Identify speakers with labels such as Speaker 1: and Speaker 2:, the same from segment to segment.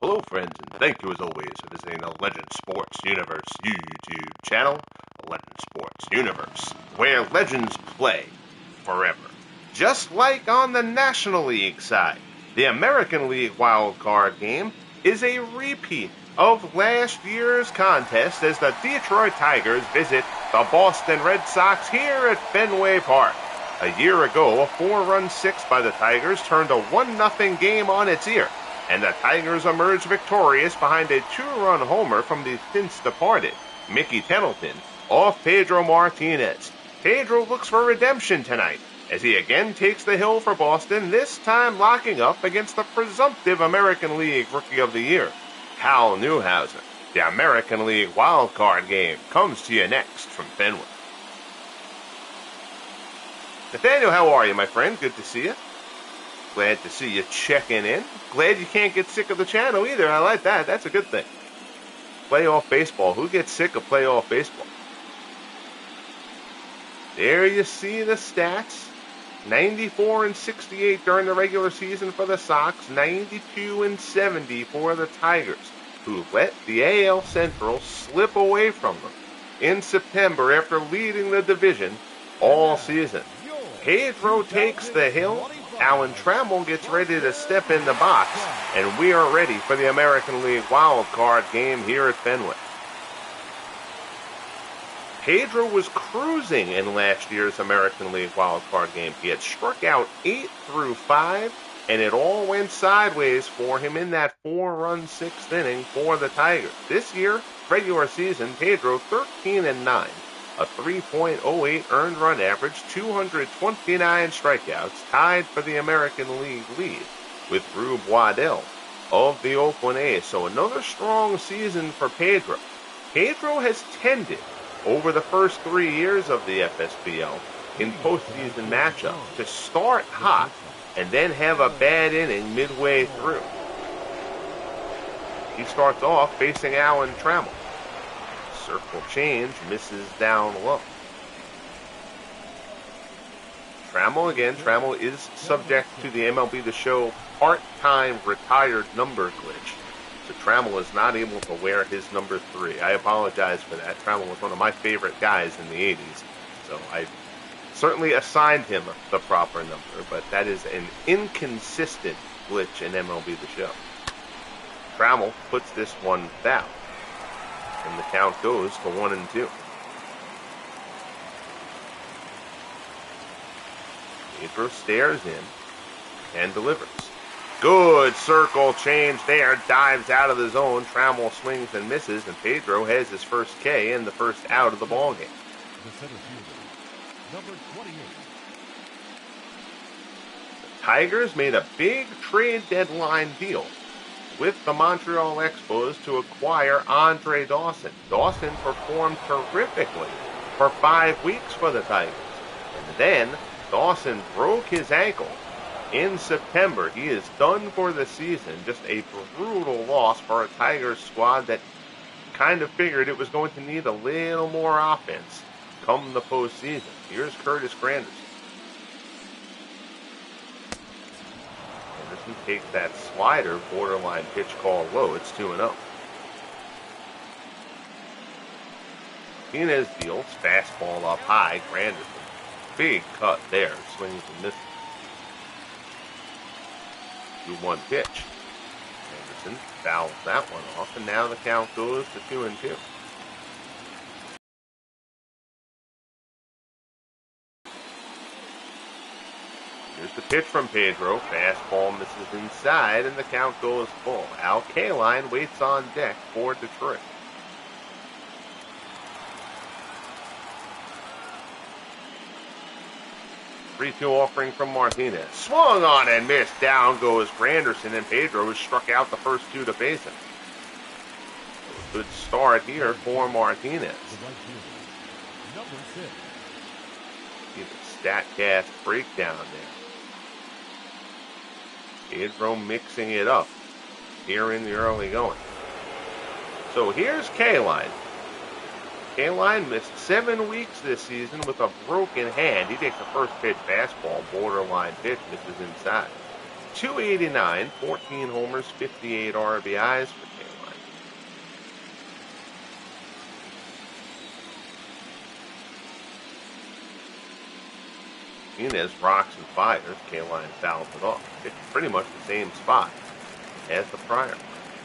Speaker 1: Hello friends, and thank you as always for visiting the Legend Sports Universe YouTube channel, Legend Sports Universe, where legends play forever. Just like on the National League side, the American League Wildcard Game is a repeat of last year's contest as the Detroit Tigers visit the Boston Red Sox here at Fenway Park. A year ago, a 4-run six by the Tigers turned a 1-0 game on its ear, and the Tigers emerged victorious behind a 2-run homer from the since departed Mickey Tettleton off Pedro Martinez. Pedro looks for redemption tonight as he again takes the hill for Boston, this time locking up against the presumptive American League Rookie of the Year, Hal Newhouser. The American League Wildcard Game comes to you next from Fenway. Nathaniel, how are you, my friend? Good to see you. Glad to see you checking in. Glad you can't get sick of the channel either. I like that. That's a good thing. Playoff baseball. Who gets sick of playoff baseball? There you see the stats. 94-68 during the regular season for the Sox. 92-70 for the Tigers, who let the AL Central slip away from them in September after leading the division all season. Pedro takes the hill. Alan Trammell gets ready to step in the box, and we are ready for the American League Wildcard Game here at Fenway. Pedro was cruising in last year's American League Wildcard Game. He had struck out 8 through 5, and it all went sideways for him in that 4-run sixth inning for the Tigers. This year, regular season, Pedro 13-9. A 3.08 earned run average, 229 strikeouts, tied for the American League lead with Rube Waddell of the Oakland A's. So another strong season for Pedro. Pedro has tended over the first 3 years of the FSBL in postseason matchups to start hot and then have a bad inning midway through. He starts off facing Alan Trammell. Circle change, misses down low. Trammell again. Trammell is subject to the MLB The Show part-time retired number glitch. So Trammell is not able to wear his number 3. I apologize for that. Trammell was one of my favorite guys in the 80s. So I certainly assigned him the proper number, but that is an inconsistent glitch in MLB The Show. Trammell puts this one down, and the count goes to 1-2. Pedro stares in and delivers. Good circle change there. Dives out of the zone. Trammell swings and misses, and Pedro has his first K and the first out of the ballgame.
Speaker 2: The center fielder, number 28.
Speaker 1: The Tigers made a big trade deadline deal with the Montreal Expos to acquire Andre Dawson. Dawson performed terrifically for 5 weeks for the Tigers. And then Dawson broke his ankle in September. He is done for the season. Just a brutal loss for a Tigers squad that kind of figured it was going to need a little more offense come the postseason. Here's Curtis Granderson. Anderson takes that slider, borderline pitch call low. It's 2-0. Martinez deals, fastball up high. Granderson, big cut there, swings and misses. 2-1 pitch. Anderson fouls that one off, and now the count goes to 2-2. Here's the pitch from Pedro. Fastball misses inside, and the count goes full. Al Kaline waits on deck for Detroit. Three-two offering from Martinez. Swung on and missed. Down goes Granderson, and Pedro has struck out the first 2 to face him. So good start here for Martinez.
Speaker 2: The right fielder, number 6.
Speaker 1: See the StatCast breakdown there. Pedro mixing it up here in the early going. So here's Kaline. Kaline missed 7 weeks this season with a broken hand. He takes the first pitch fastball, borderline pitch, misses inside. 289, 14 homers, 58 RBIs for K-Line. Martinez rocks and fires. K-Line fouls it off. It's pretty much the same spot as the prior.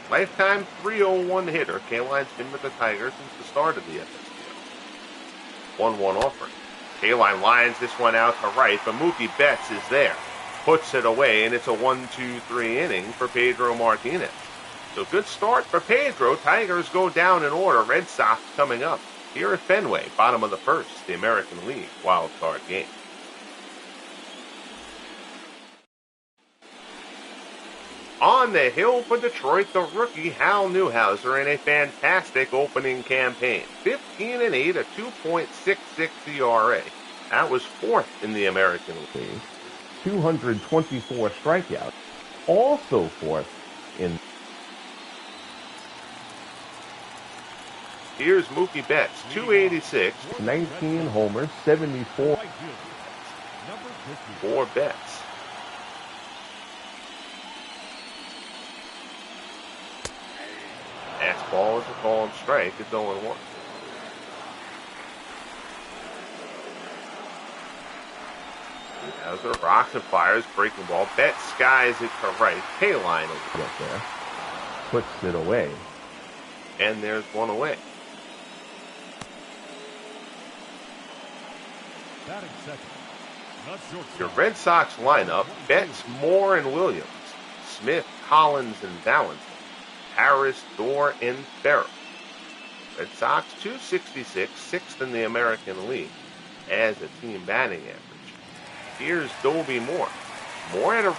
Speaker 1: Lifetime 301 hitter. K-Line's been with the Tigers since the start of the FSPL. 1-1 offering. K-Line lines this one out to right, but Mookie Betts is there. Puts it away, and it's a 1-2-3 inning for Pedro Martinez. So good start for Pedro. Tigers go down in order. Red Sox coming up here at Fenway, bottom of the first, the American League Wildcard Game. On the hill for Detroit, the rookie Hal Newhouser in a fantastic opening campaign. 15-8, a 2.66 ERA. That was fourth in the American League. 224 strikeouts. Also fourth in. Here's Mookie Betts, 286, 19 homers, 74 for Betts. Fastball is a called strike. It's 0-1. Newhouser rocks and fires, breaking ball. Betts skies it to right. K-Line will get there. Puts it away. And there's one away.
Speaker 2: Batting second.
Speaker 1: Your Red Sox lineup: Betts, Moore, and Williams. Smith, Collins, and Valentine. Harris, Dorr, and Farrell. Red Sox 266, sixth in the American League as a team batting average. Here's Dobie Moore. Moore had a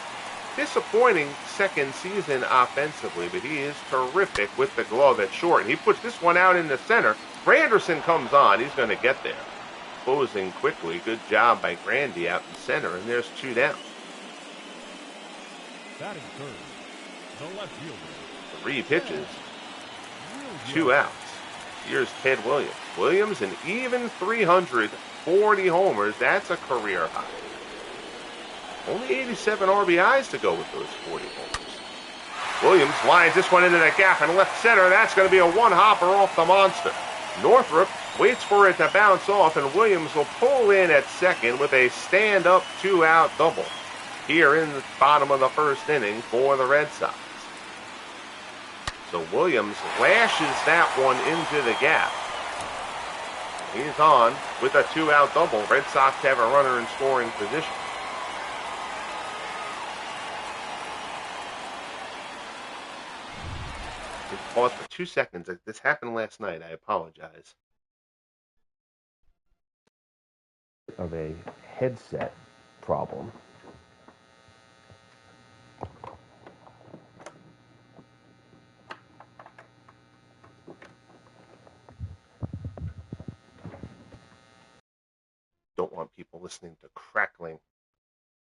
Speaker 1: disappointing second season offensively, but he is terrific with the glove at short. He puts this one out in the center. Granderson comes on. He's going to get there. Closing quickly. Good job by Grandy out in center, and there's two down.
Speaker 2: Batting third, the left fielder.
Speaker 1: 3 pitches, 2 outs. Here's Ted Williams. Williams an even 340 homers. That's a career high. Only 87 RBIs to go with those 40 homers. Williams lines this one into the gap in left center. That's going to be a one-hopper off the monster. Northrup waits for it to bounce off, and Williams will pull in at second with a stand-up 2-out double here in the bottom of the first inning for the Red Sox. So Williams lashes that one into the gap. He's on with a 2-out double. Red Sox have a runner in scoring position. Just pause for 2 seconds. This happened last night. I apologize. Of a headset problem. Don't want people listening to crackling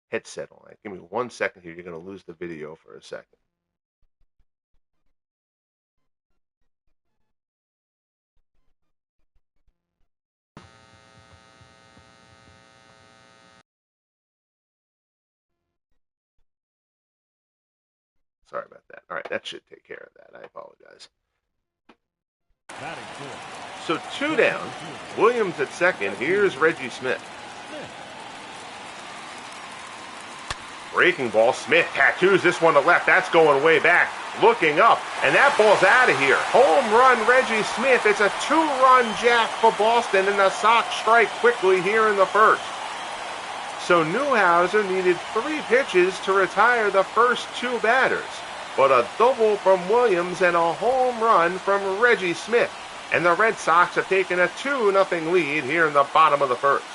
Speaker 1: headset on. Give me 1 second here. You're going to lose the video for a second. Sorry about that. All right, that should take care of that. I apologize. So 2 down. Williams at second. Here's Reggie Smith. Breaking ball. Smith tattoos this one to left. That's going way back. Looking up. And that ball's out of here. Home run, Reggie Smith. It's a 2-run jack for Boston, and the Sox strike quickly here in the first. So Newhouser needed 3 pitches to retire the first 2 batters. But a double from Williams and a home run from Reggie Smith. And the Red Sox have taken a 2-0 lead here in the bottom of the first.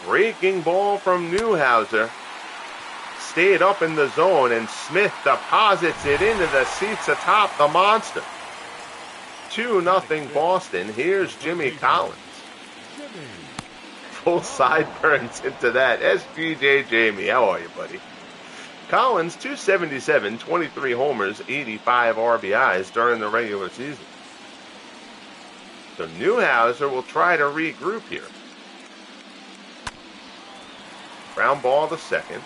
Speaker 1: Breaking ball from Newhouser. Stayed up in the zone, and Smith deposits it into the seats atop the monster. 2-0 Boston. Here's Jimmy Collins. Full sideburns into that. SPJ Jamie, how are you, buddy? Collins, 277, 23 homers, 85 RBIs during the regular season. So Newhouser will try to regroup here. Ground ball to second.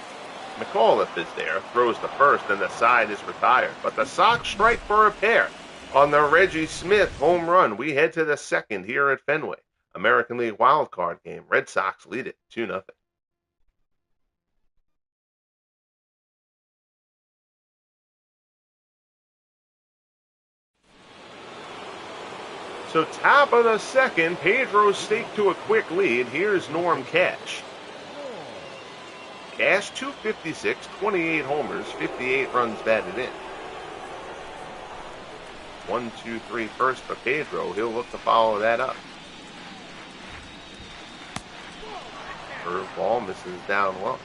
Speaker 1: McAuliffe is there, throws to first, and the side is retired. But the Sox strike for a pair on the Reggie Smith home run. We head to the second here at Fenway. American League wildcard game. Red Sox lead it 2-0. So top of the second, Pedro staked to a quick lead. Here's Norm Cash. Cash, 256, 28 homers, 58 runs batted in. 1-2-3 first for Pedro. He'll look to follow that up. Curveball misses down low.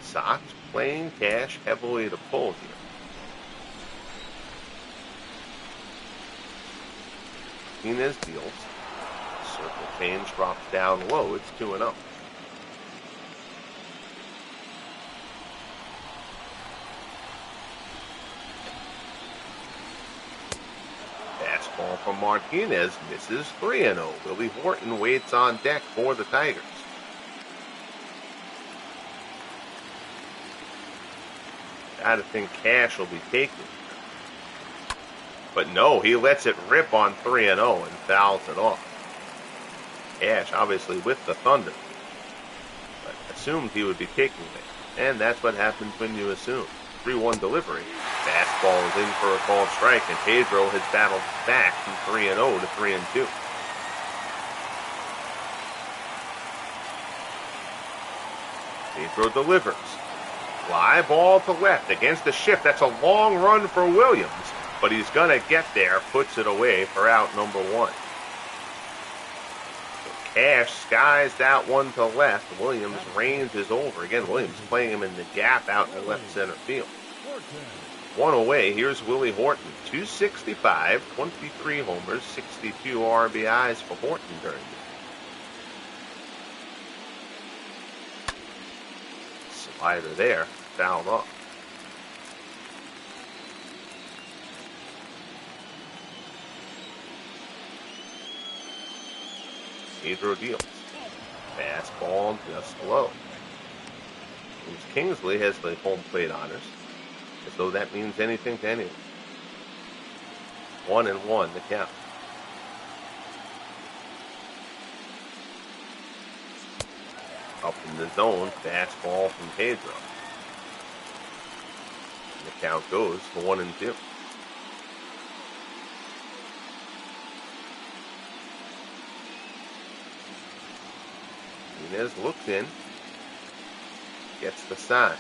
Speaker 1: Sox playing Cash heavily to pull here. Martinez deals. Circle change drops down low. It's 2-0. Fastball from Martinez misses. 3-0. Willie Horton waits on deck for the Tigers. Gotta think Cash will be taking. But no, he lets it rip on 3-0 and fouls it off. Cash obviously with the Thunder, but assumed he would be taking it. And that's what happens when you assume. 3-1 delivery. Fastball is in for a called strike, and Pedro has battled back from 3-0 to 3-2. Pedro delivers. Fly ball to left against the shift. That's a long run for Williams, but he's going to get there, puts it away for out number one. So Cash skies that one to left. Williams ranges over. Again, Williams playing him in the gap out in left center field. One away. Here's Willie Horton. 265, 23 homers, 62 RBIs for Horton during the slider there, fouled off. Pedro deals. Fastball just low. James Kingsley has the home plate honors, as though that means anything to anyone. 1-1 the count. Up in the zone, fastball from Pedro. And the count goes to 1-2. Martinez looks in, gets the sign.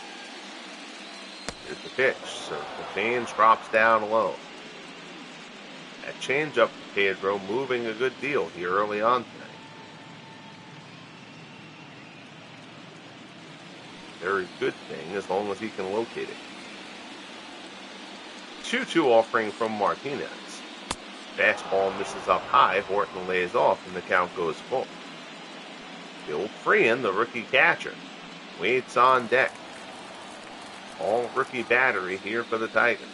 Speaker 1: Here's the pitch. Circle change drops down low. That changeup for Pedro moving a good deal here early on tonight. Very good thing as long as he can locate it. 2-2 offering from Martinez. Fastball misses up high. Horton lays off and the count goes full. Bill Freehan, the rookie catcher, waits on deck. All rookie battery here for the Tigers.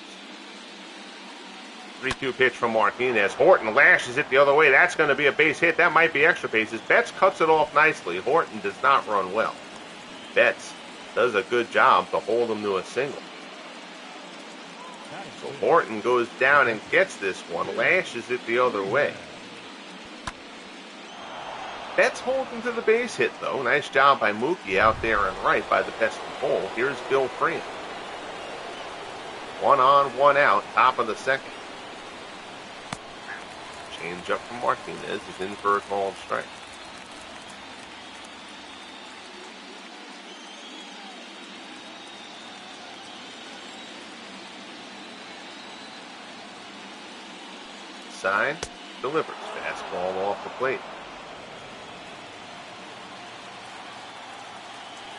Speaker 1: 3-2 pitch from Martinez. Horton lashes it the other way. That's going to be a base hit. That might be extra bases. Betts cuts it off nicely. Horton does not run well. Betts does a good job to hold him to a single. So Horton goes down and gets this one. Lashes it the other way. Betts holding to the base hit, though. Nice job by Mookie out there and right by the pesky pole. Here's Bill Freehan. 1 on, 1 out, top of the second. Change up from Martinez is in for a called strike. Sign, delivers. Fastball off the plate.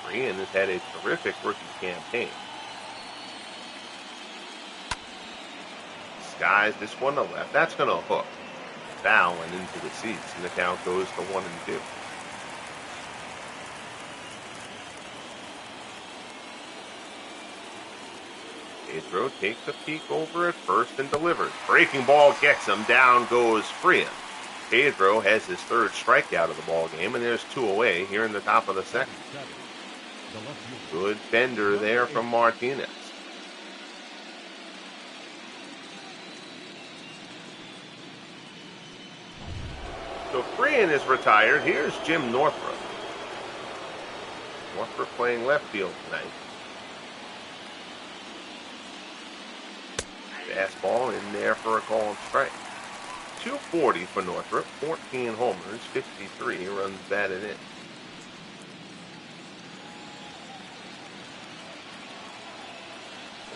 Speaker 1: Freehan has had a terrific rookie campaign. Skies this one to left. That's going to hook. Foul and into the seats, and the count goes to 1-2. Pedro takes a peek over at first and delivers. Breaking ball gets him. Down goes Freehan. Pedro has his third strikeout of the ball game, and there's 2 away here in the top of the second.
Speaker 2: The left fielder.
Speaker 1: Good fender there from Martinez. So Freehan is retired. Here's Jim Northrup. Northrup playing left field tonight. Fastball in there for a called strike. 240 for Northrup, 14 homers, 53 runs batted in.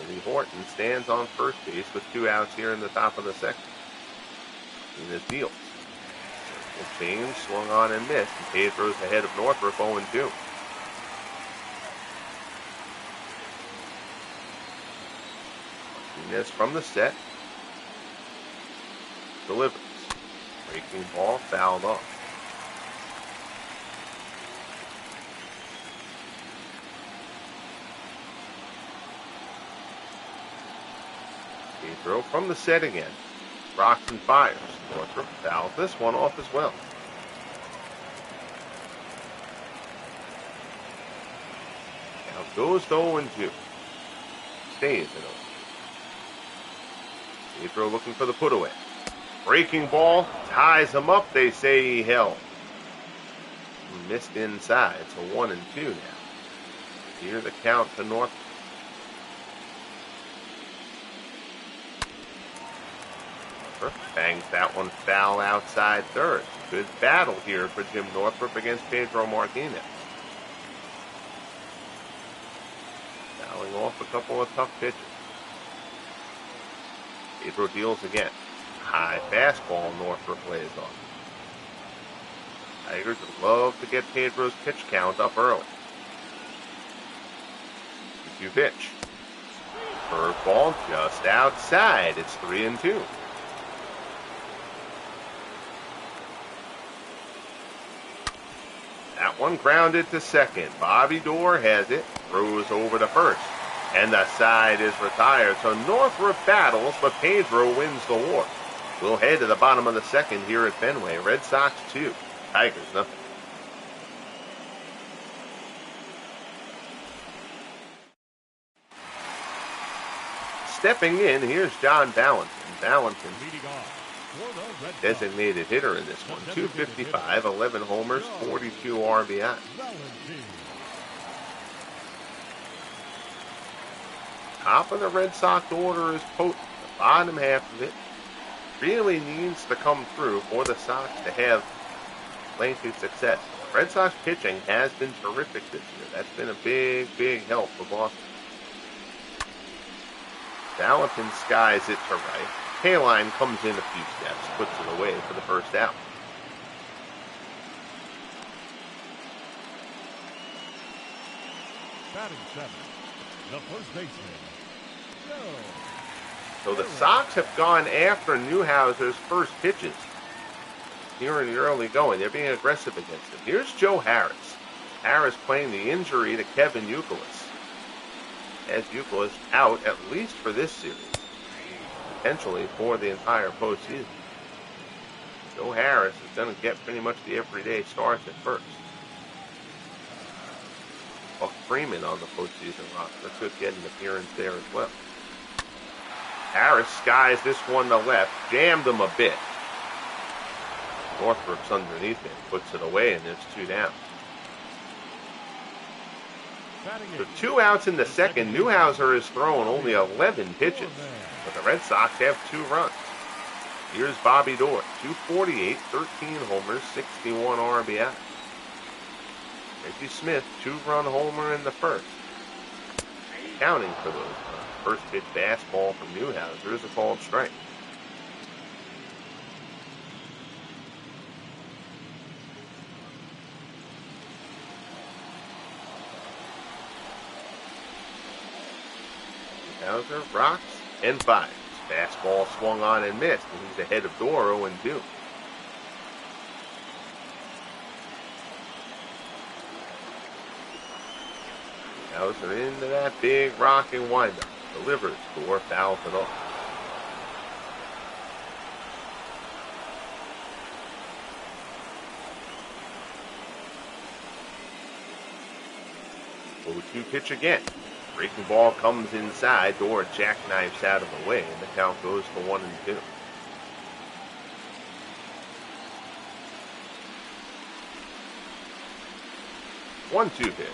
Speaker 1: Eddie Horton stands on first base with 2 outs here in the top of the second. Martinez deals. Circle change, swung on and missed, and Pedro's ahead of Northrup 0-2. Martinez from the set. Delivers. Breaking ball, fouled off. Pedro from the set again. Rocks and fires. Northrup fouls this one off as well. Now goes to 0-2. Stays at 0-2. Pedro looking for the put-away. Breaking ball, ties him up, they say he held. He missed inside, so 1-2 now. Here the count to Northrup. Bangs that one foul outside third. Good battle here for Jim Northrup against Pedro Martinez. Fouling off a couple of tough pitches. Pedro deals again. High fastball Northrup lays on. Tigers would love to get Pedro's pitch count up early. 2 pitch. Curveball just outside. It's 3-2. That one grounded to second. Bobby Doerr has it. Throws over to first. And the side is retired. So Northrup battles, but Pedro wins the war. We'll head to the bottom of the second here at Fenway. Red Sox 2. Tigers nothing. Stepping in, here's John Valentin. Valentin, designated hitter in this one. 255, 11 homers, 42 RBI. Top of the Red Sox order is potent. The bottom half of it really needs to come through for the Sox to have lengthy success. The Red Sox pitching has been terrific this year. That's been a big, big help for Boston. Valentin skies it to right. Kaline comes in a few steps, puts it away for the first out.
Speaker 2: Batting 7, the first baseman, Joe.
Speaker 1: So the Sox have gone after Newhouser's first pitches here in the early going. They're being aggressive against him. Here's Joe Harris. Harris playing the injury to Kevin Youkilis. Has Youkilis out at least for this series, potentially for the entire postseason. Joe Harris is going to get pretty much the everyday starts at first. Buck Freeman on the postseason roster could get an appearance there as well. Harris skies this one to left, jammed him a bit. Northrup's underneath him, puts it away, and there's 2 down. So 2 outs in the second. Newhouser has thrown only 11 pitches, but the Red Sox have 2 runs. Here's Bobby Doerr, 248, 13 homers, 61 RBI. Reggie Smith, 2-run homer in the first. Counting for those first pitch fastball from Newhouser is a called strike. Newhouser rocks and fires. Fastball swung on and missed, and he's ahead of Doerr 0-2. Newhouser into that big rocking windup. Delivers. Doerr fouls it off. 0-2 pitch again. Breaking ball comes inside. Door jackknifes out of the way, and the count goes to 1-2. One-two pitch.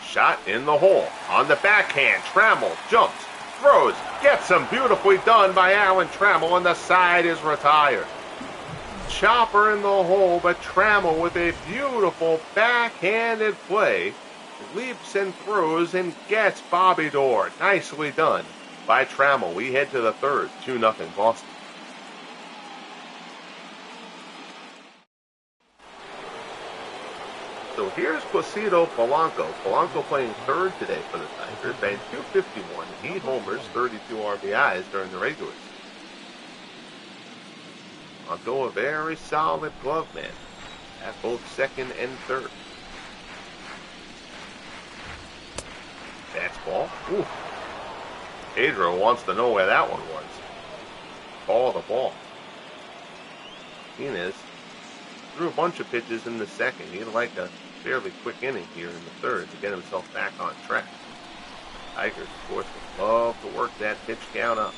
Speaker 1: Shot in the hole. On the backhand, Trammell jumps, throws, gets him. Beautifully done by Alan Trammell, and the side is retired. Chopper in the hole, but Trammell with a beautiful backhanded play leaps and throws and gets Bobby Doerr. Nicely done by Trammell. We head to the third, 2-0 Boston. So here's Placido Polanco. Polanco playing third today for the Tigers, batting .251, 8 homers, 32 RBIs during the regular season. Polanco, a very solid glove man at both second and third. Fastball. Ooh. Pedro wants to know where that one was. Call the ball. Martinez threw a bunch of pitches in the second. He'd like a fairly quick inning here in the third to get himself back on track. Tigers, of course, would love to work that pitch count up.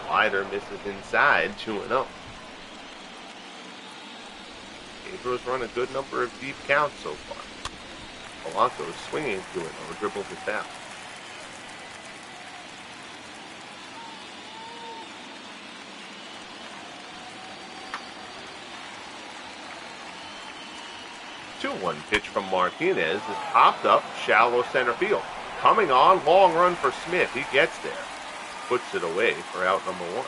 Speaker 1: Slider misses inside, 2-0. Pedro's run a good number of deep counts so far. Polanco's swinging to it, or dribbles it down. Two-one pitch from Martinez is popped up shallow center field. Coming on, long run for Smith. He gets there. Puts it away for out number one.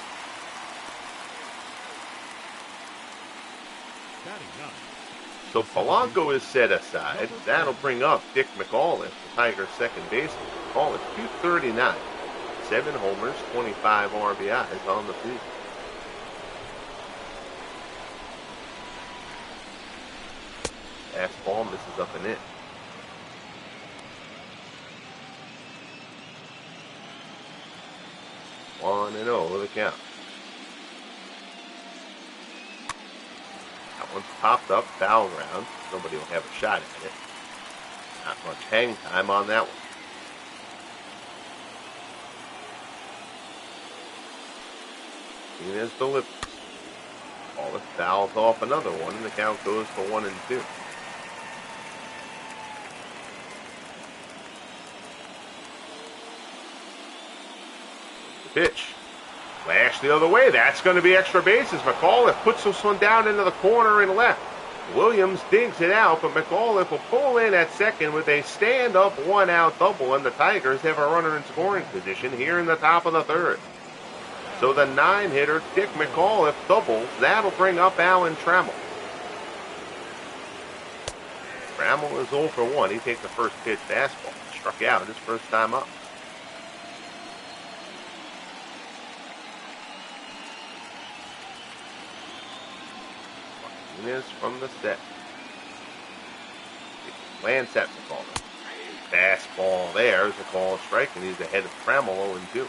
Speaker 1: So Polanco is set aside. That'll bring up Dick McAuliffe, the Tigers' second baseman. McAuliffe, .239. 7 homers, 25 RBIs on the season. Fastball misses up and in. One and 0 the count. That one's popped up, foul ground. Nobody will have a shot at it. Not much hang time on that one. Martinez delivers. Polanco fouls off another one, and the count goes for 1-2. Pitch. Flash the other way. That's going to be extra bases. McAuliffe puts this one down into the corner and left. Williams digs it out, but McAuliffe will pull in at second with a stand-up one-out double, and the Tigers have a runner in scoring position here in the top of the third. So the 9-hitter, Dick McAuliffe, doubles. That'll bring up Alan Trammell. Trammell is 0 for 1. He takes the first pitch fastball. Struck out his first time up. Martinez from the set. Glance at McAuliffe. Fastball there is a called strike, and he's ahead of Trammell 0-2.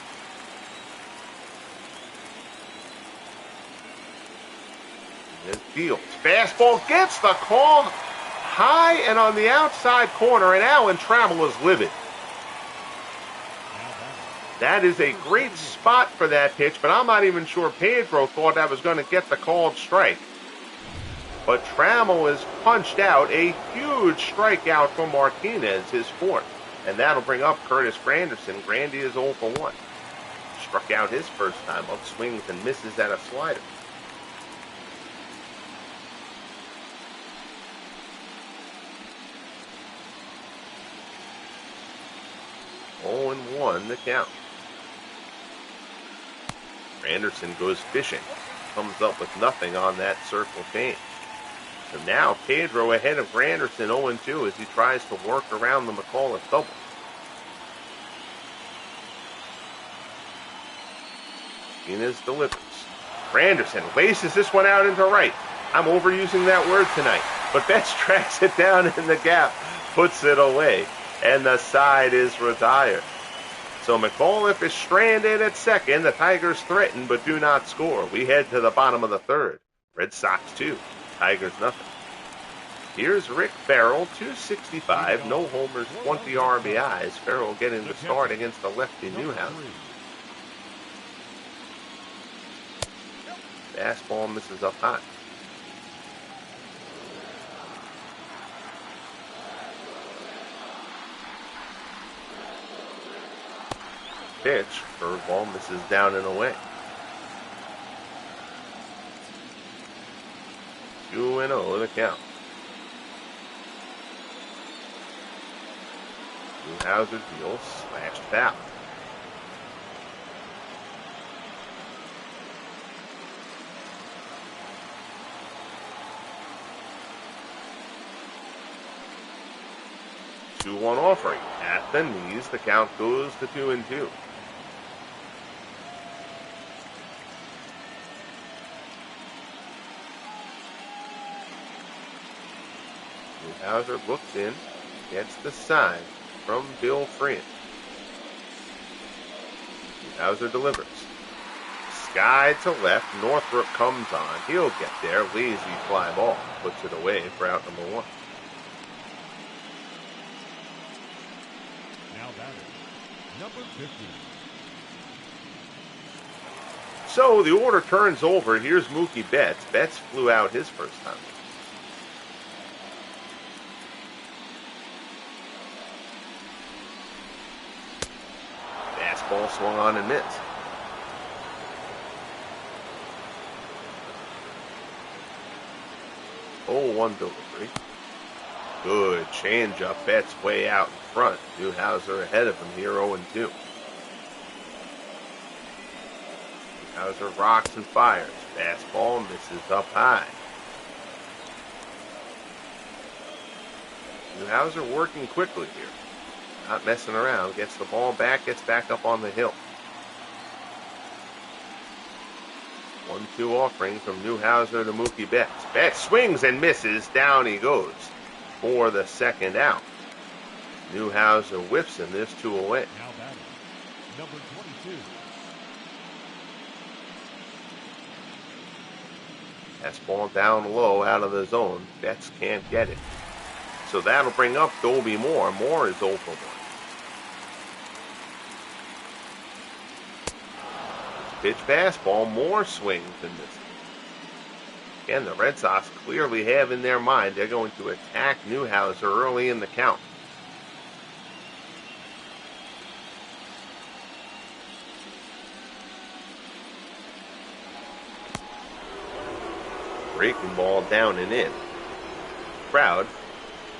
Speaker 1: Fields. Fastball gets the call high and on the outside corner, and Alan Trammell is livid. That is a great spot for that pitch, but I'm not even sure Pedro thought that was going to get the called strike. But Trammell is punched out. A huge strikeout from Martinez, his fourth. And that'll bring up Curtis Granderson. Grandy is 0 for 1. Struck out his first time up, swings and misses at a slider. Oh and 1 the count. Granderson goes fishing. Comes up with nothing on that circle change. So now Pedro ahead of Granderson 0-2 as he tries to work around the McAuliffe double. Martinez delivers. Granderson laces this one out into right. I'm overusing that word tonight. But Betts tracks it down in the gap, puts it away, and the side is retired. So McAuliffe is stranded at second. The Tigers threaten but do not score. We head to the bottom of the third. Red Sox 2, Tigers nothing. Here's Rick Farrell, 265, no homers, 20 RBIs. Farrell getting the start against the lefty Newhouser. Fastball misses up high. Pitch, curveball misses down and away. 2-0 the count. Newhouser deals, slashed foul. Two-one offering at the knees. The count goes to 2-2. Newhouser looks in, gets the sign from Bill Freeman. Newhouser delivers. Sky to left, Northrup comes on. He'll get there, lazy fly ball, puts it away for out number one.
Speaker 2: Now batting, number 50.
Speaker 1: So the order turns over. Here's Mookie Betts. Betts flew out his first time. Ball swung on and missed. 0-1 delivery. Good changeup. Betts way out in front. Newhouser ahead of him here, 0-2. Newhouser rocks and fires. Fastball misses up high. Newhouser working quickly here. Not messing around. Gets the ball back, gets back up on the hill. 1-2 offering from Newhouser to Mookie Betts. Betts swings and misses. Down he goes for the second out. Newhouser whiffs him. This two away.
Speaker 2: Now batting, number 22.
Speaker 1: Fastball down low out of the zone. Betts can't get it. So that'll bring up Dobie Moore. Moore is 0 for 1. Pitch fastball. Moore swings and misses. Again, the Red Sox clearly have in their mind they're going to attack Newhouser early in the count. Breaking ball down and in. Crowd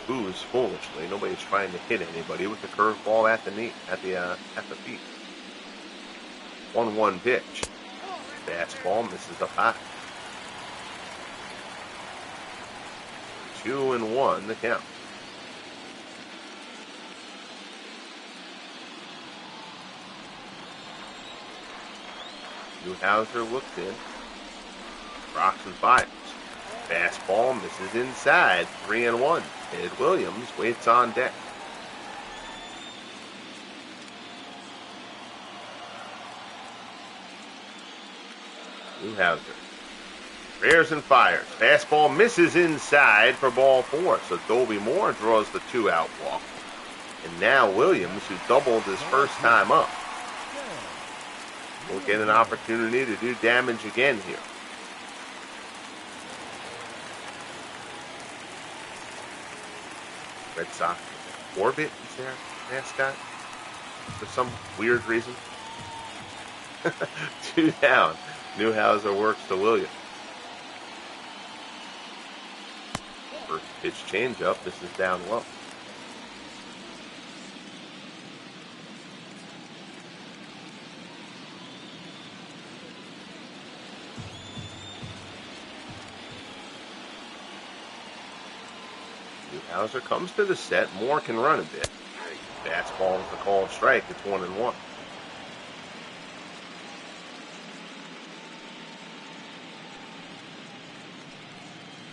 Speaker 1: boos foolishly. Nobody's trying to hit anybody with the curveball at the knee, at the feet. 1-1 pitch. Fastball misses up high. 2-1 the count. Newhouser looks in. Rocks and fires. Fastball misses inside. 3-1. Ed Williams waits on deck. Newhouser rears and fires. Fastball misses inside for ball 4. So Dobie Moore draws the 2-out walk. And now Williams, who doubled his first time up, will get an opportunity to do damage again here. Red Sox Orbit is their mascot for some weird reason. 2 down. Newhouser works to Williams. First pitch changeup. This is down low. Newhouser comes to the set. Moore can run a bit. Fastball is the called strike. It's 1-1.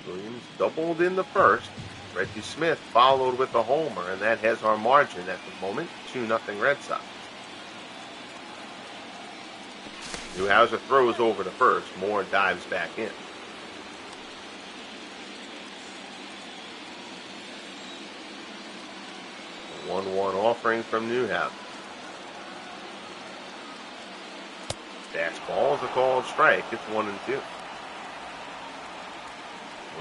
Speaker 1: Williams doubled in the first. Reggie Smith followed with a homer, and that has our margin at the moment, 2-0 Red Sox. Newhouser throws over to first. Moore dives back in. 1-1 offering from Newhouser. Fastball is a called strike. It's 1-2.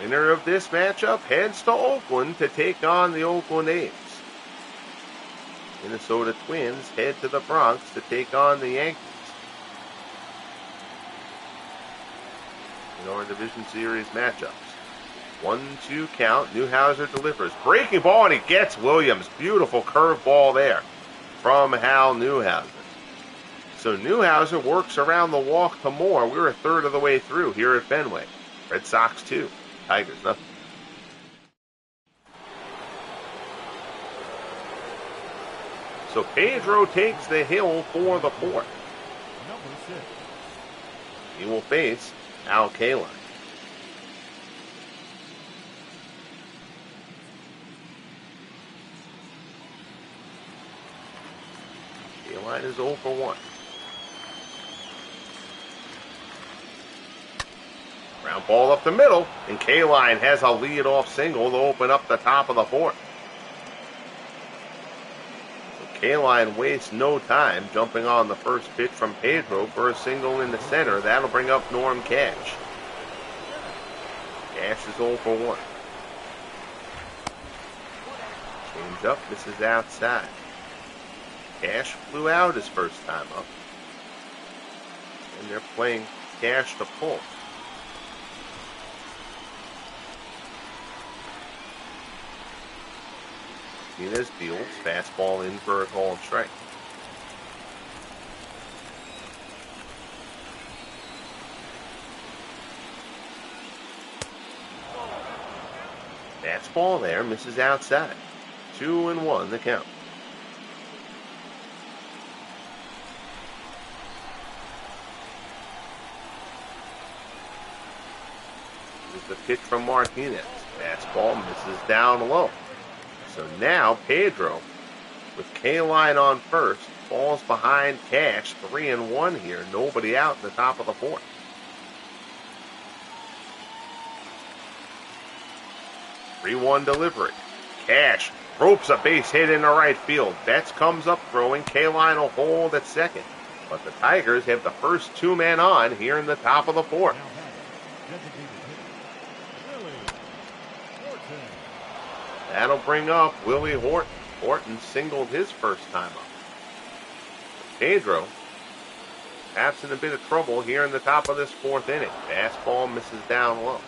Speaker 1: Winner of this matchup heads to Oakland to take on the Oakland A's. Minnesota Twins head to the Bronx to take on the Yankees. In our Division Series matchups. 1-2 count. Newhouser delivers. Breaking ball, and he gets Williams. Beautiful curve ball there from Hal Newhouser. So Newhouser works around the walk to Moore. We're a third of the way through here at Fenway. Red Sox 2. Tigers nothing. So Pedro takes the hill for the fourth.
Speaker 2: Number 6.
Speaker 1: He will face Al Kaline. Kaline is 0 for 1. Ground ball up the middle, and Kaline has a lead-off single to open up the top of the fourth. So Kaline wastes no time jumping on the first pitch from Pedro for a single in the center. That'll bring up Norm Cash. Cash is 0 for 1. Change up, misses outside. Cash flew out his first time up. And they're playing Cash to pull. Martinez deals, fastball in for a called strike. Fastball there, misses outside. 2-1 the count. Here's the pitch from Martinez. Fastball misses down low. So now Pedro, with Kaline on first, falls behind Cash. 3-1 here. Nobody out in the top of the fourth. Three-one delivery. Cash ropes a base hit into right field. Betts comes up throwing. Kaline will hold at second. But the Tigers have the first two men on here in the top of the fourth. That'll bring up Willie Horton. Horton singled his first time up. Pedro, perhaps in a bit of trouble here in the top of this fourth inning. Fastball misses down low.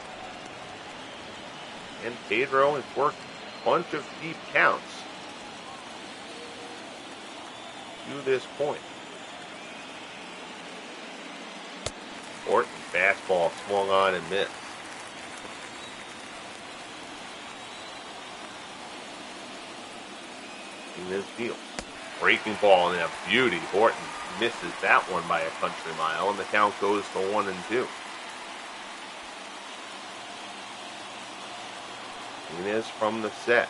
Speaker 1: And Pedro has worked a bunch of deep counts to this point. Horton, fastball swung on and missed. This deal. Breaking ball and a beauty. Horton misses that one by a country mile, and the count goes to 1-2. Martinez from the set.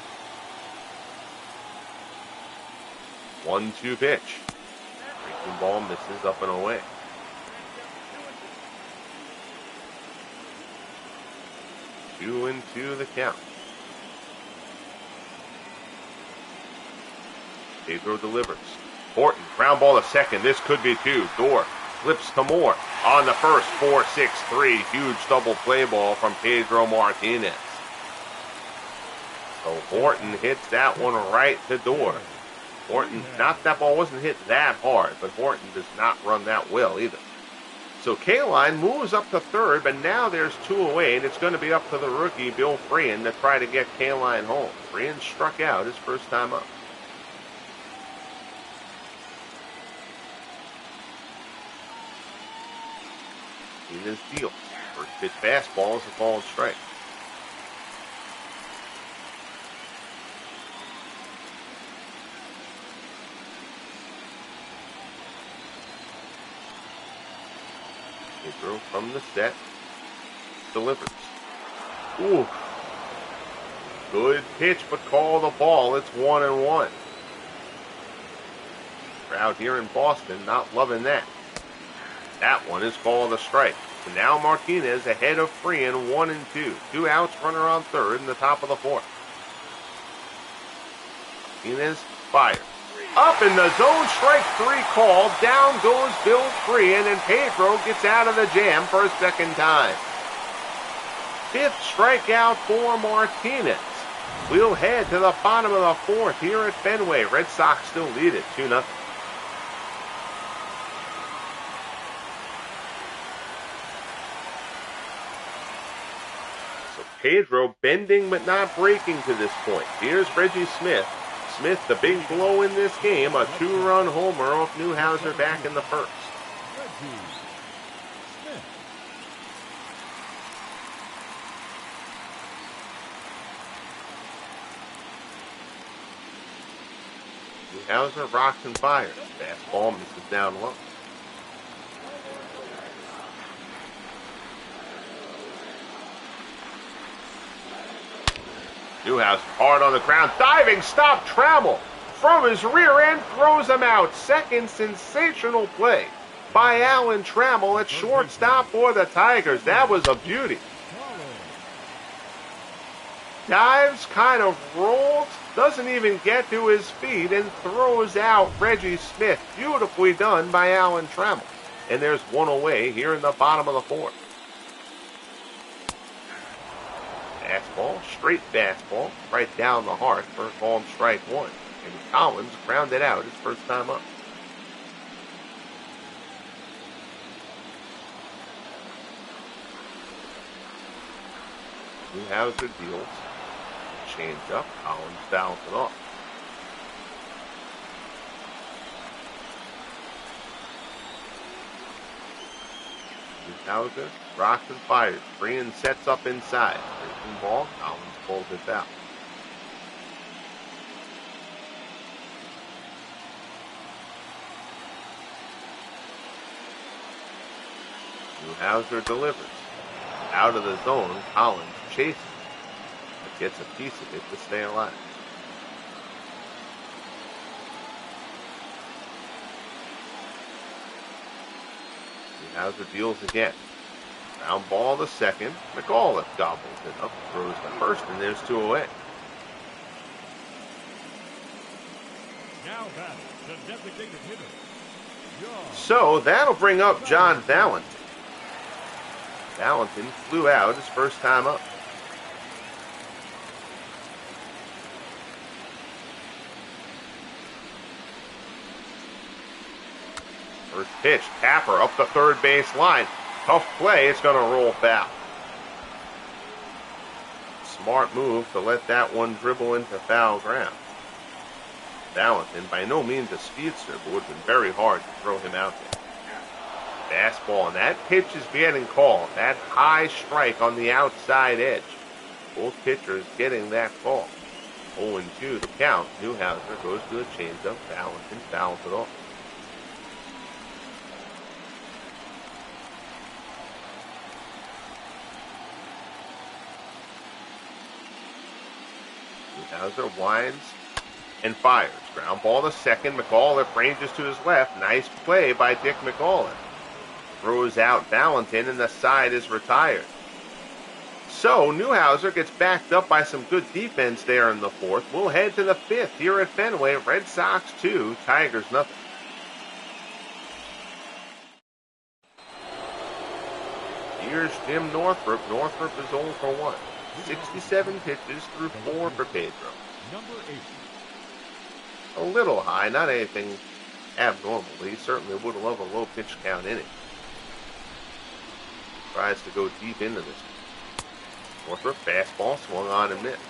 Speaker 1: 1-2 pitch. Breaking ball misses up and away. Two and two the count. Pedro delivers. Horton, ground ball to second. This could be two. Door flips to Moore. On the first, 4-6-3. Huge double play ball from Pedro Martinez. So Horton hits that one right to Door. Horton, not that ball wasn't hit that hard, but Horton does not run that well either. So Kaline moves up to third, but now there's two away, and it's going to be up to the rookie, Bill Freehan, to try to get Kaline home. Freehan struck out his first time up. In his deal. First pitch fastball is a called strike. Pedro from the set delivers. Ooh. Good pitch, but call the ball. It's 1-1. Crowd here in Boston not loving that. That one is called a strike. So now Martinez ahead of Freehan, 1-2. 2 outs, runner on third in the top of the fourth. Martinez Fires. Up in the zone, strike 3 called. Down goes Bill Free, and then Pedro gets out of the jam for a second time. 5th strikeout for Martinez. We'll head to the bottom of the 4th here at Fenway. Red Sox still lead it 2-0. So Pedro bending but not breaking to this point. Here's Reggie Smith. Smith, the big blow in this game, a 2-run homer off Newhouser back in the 1st. Newhouser rocks and fires. Fastball misses down low. Newhouser hard on the ground, diving stop. Trammell from his rear end throws him out. Second sensational play by Alan Trammell at shortstop for the Tigers. That was a beauty. Dives, kind of rolls, doesn't even get to his feet, and throws out Reggie Smith. Beautifully done by Alan Trammell. And there's one away here in the bottom of the 4th. Fastball, straight fastball, right down the heart for called strike 1. And Collins grounded out his first time up. Newhouser deals. Change up, Collins fouls it off. Newhouser rocks and fires. Green sets up inside. Breaking ball, Collins pulls it out. Newhouser delivers. Out of the zone, Collins chases. Gets a piece of it to stay alive. Newhouser deals again. Ground ball to second. McAuliffe gobbles it up, throws to first, and there's 2 away.
Speaker 2: Now batting the designated hitter.
Speaker 1: So that'll bring up John Valentin. Valentin flew out his first time up. First pitch, Tapper up the third base line. Tough play, it's going to roll foul. Smart move to let that one dribble into foul ground. Valentin, by no means a speedster, but would have been very hard to throw him out there. Fastball, and that pitch is getting called. That high strike on the outside edge. Both pitchers getting that call. 0-2 the count. Newhouser goes to the changeup. Valentin fouls it off. Newhouser winds and fires. Ground ball to second. McAuliffe ranges to his left. Nice play by Dick McAuliffe. Throws out Valentin, and the side is retired. So Newhouser gets backed up by some good defense there in the 4th. We'll head to the 5th here at Fenway. Red Sox 2, Tigers nothing. Here's Jim Northrup. Northrup is 0 for 1. 67 pitches through 4 for Pedro.
Speaker 2: Number 8.
Speaker 1: A little high, not anything abnormal. He certainly would love a low pitch count in it. Tries to go deep into this. Northrup fastball swung on and missed.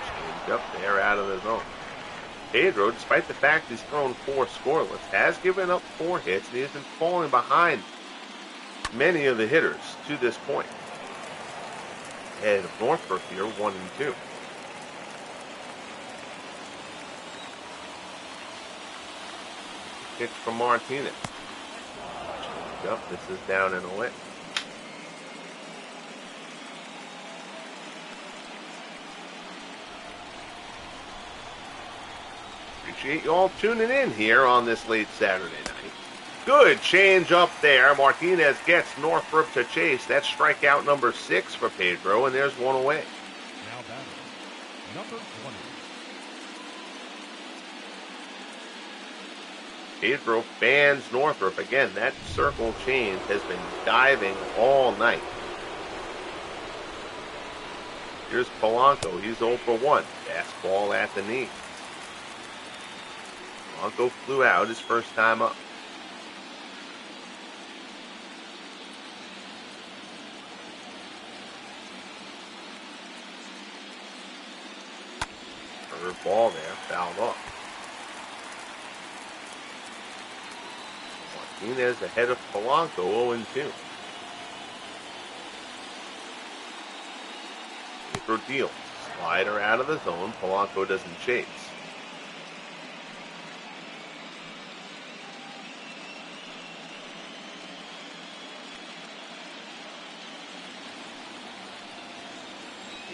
Speaker 1: Changed up there out of the zone. Pedro, despite the fact he's thrown 4 scoreless, has given up 4 hits, and he has been falling behind many of the hitters to this point. Ahead of Northrup here, 1-2. Pitch from Martinez. Changed up, this is down and away. Appreciate you all tuning in here on this late Saturday night. Good change up there. Martinez gets Northrup to chase. That's strikeout number 6 for Pedro, and there's one away.
Speaker 2: Now batting, number 20.
Speaker 1: Pedro fans Northrup. Again, that circle change has been diving all night. Here's Polanco. He's 0 for 1. Fastball at the knee. Polanco flew out his first time up. Ball there, fouled off. Martinez ahead of Polanco, 0-2. Pedro deals. Slider out of the zone. Polanco doesn't chase.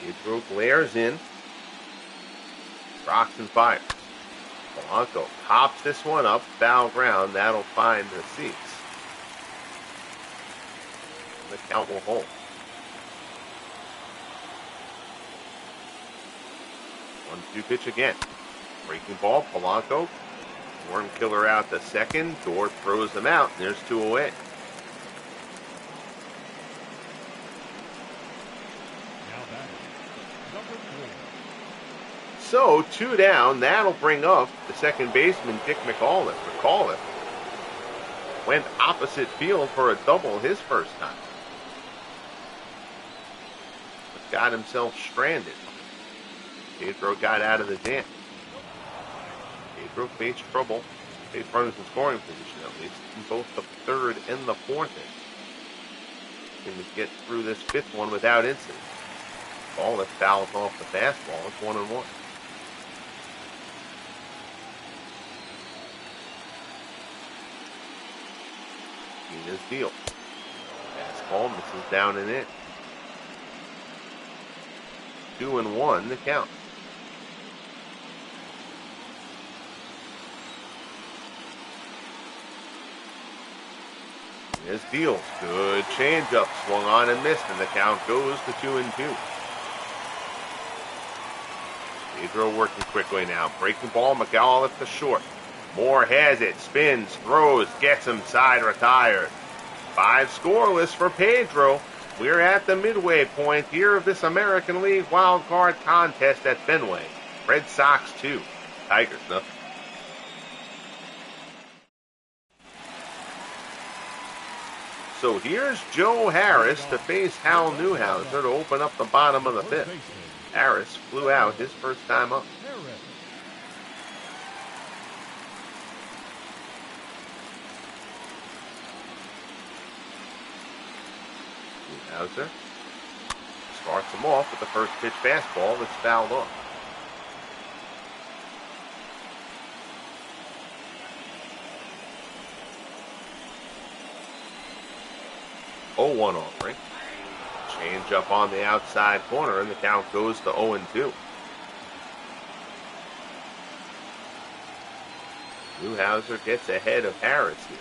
Speaker 1: Pedro glares in. Rocks and fires. Polanco pops this one up, foul ground. That'll find the seats. The count will hold. 1-2 pitch again. Breaking ball, Polanco. Worm killer out the second. Dort throws them out. And there's 2 away. So 2 down. That'll bring up the second baseman, Dick McAuliffe. McAuliffe went opposite field for a double his first time, but got himself stranded. Pedro got out of the jam. Pedro faced trouble. Faced runners in scoring position, at least, in both the third and the fourth inning. Can get through this 5th one without incident. McAuliffe fouls off the fastball. It's 1-1. His deal. Fastball misses down and in. 2-1 the count. His deals. Good changeup. Swung on and missed, and the count goes to 2-2. Pedro working quickly now. Breaking ball. McAuliffe to short. Moore has it, spins, throws, gets him side retired. 5 scoreless for Pedro. We're at the midway point here of this American League wildcard contest at Fenway. Red Sox 2, Tigers nothing. So here's Joe Harris to face Hal Newhouser to open up the bottom of the 5th. Harris flew out his first time up. Newhouser starts him off with the first pitch fastball that's fouled off. Oh, 1 offering. Change up on the outside corner, and the count goes to 0-2. Newhouser gets ahead of Harris here.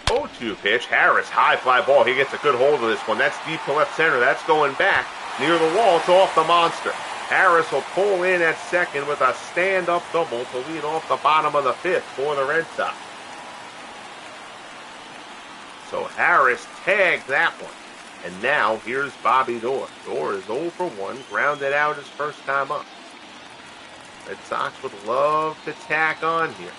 Speaker 1: 0-2 pitch. Harris, high fly ball. He gets a good hold of this one. That's deep to left center. That's going back near the wall. It's off the monster. Harris will pull in at second with a stand-up double to lead off the bottom of the 5th for the Red Sox. So Harris tagged that one. And now here's Bobby Doerr. Doerr is 0 for 1, grounded out his first time up. Red Sox would love to tack on here.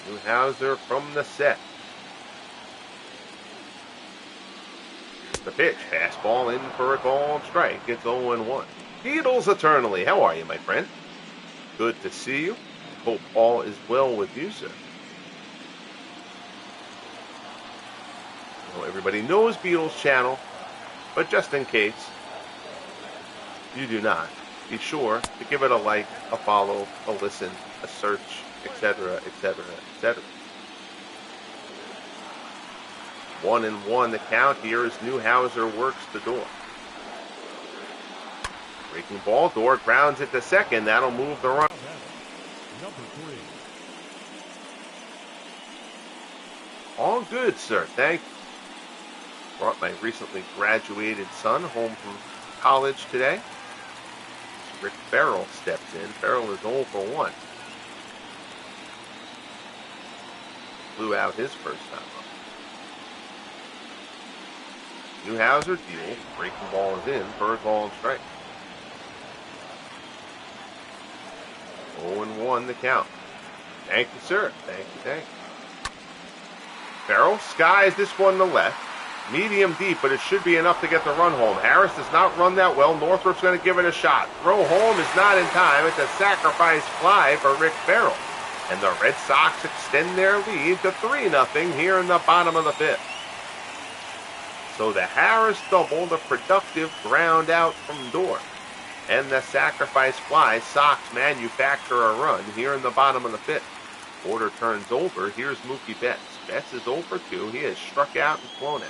Speaker 1: Newhouser from the set. Here's the pitch. Fastball in for a called strike. It's 0-1. Beatles eternally. How are you, my friend? Good to see you. Hope all is well with you, sir. Well, everybody knows Beatles channel, but just in case you do not, be sure to give it a like, a follow, a listen, a search, etc., etc., etc. 1-1 the count here as Newhouser works the door. Breaking ball, door grounds it to second. That'll move the run.
Speaker 2: Number 3.
Speaker 1: All good, sir. Thank you. Brought my recently graduated son home from college today. Rick Farrell steps in. Farrell is 0 for 1. Blew out his first time up. Newhouser deals. Breaking ball is in. Bird ball and strike. 0-1 the count. Thank you, sir. Thank you, thank you. Farrell skies this one to left. Medium deep, but it should be enough to get the run home. Harris does not run that well. Northrop's going to give it a shot. Throw home is not in time. It's a sacrifice fly for Rick Farrell. And the Red Sox extend their lead to 3-0 here in the bottom of the 5th. So the Harris double, the productive ground out from Door, and the sacrifice fly, Sox manufacture a run here in the bottom of the 5th. Order turns over. Here's Mookie Betts. Betts is 0 for 2. He has struck out and flown out.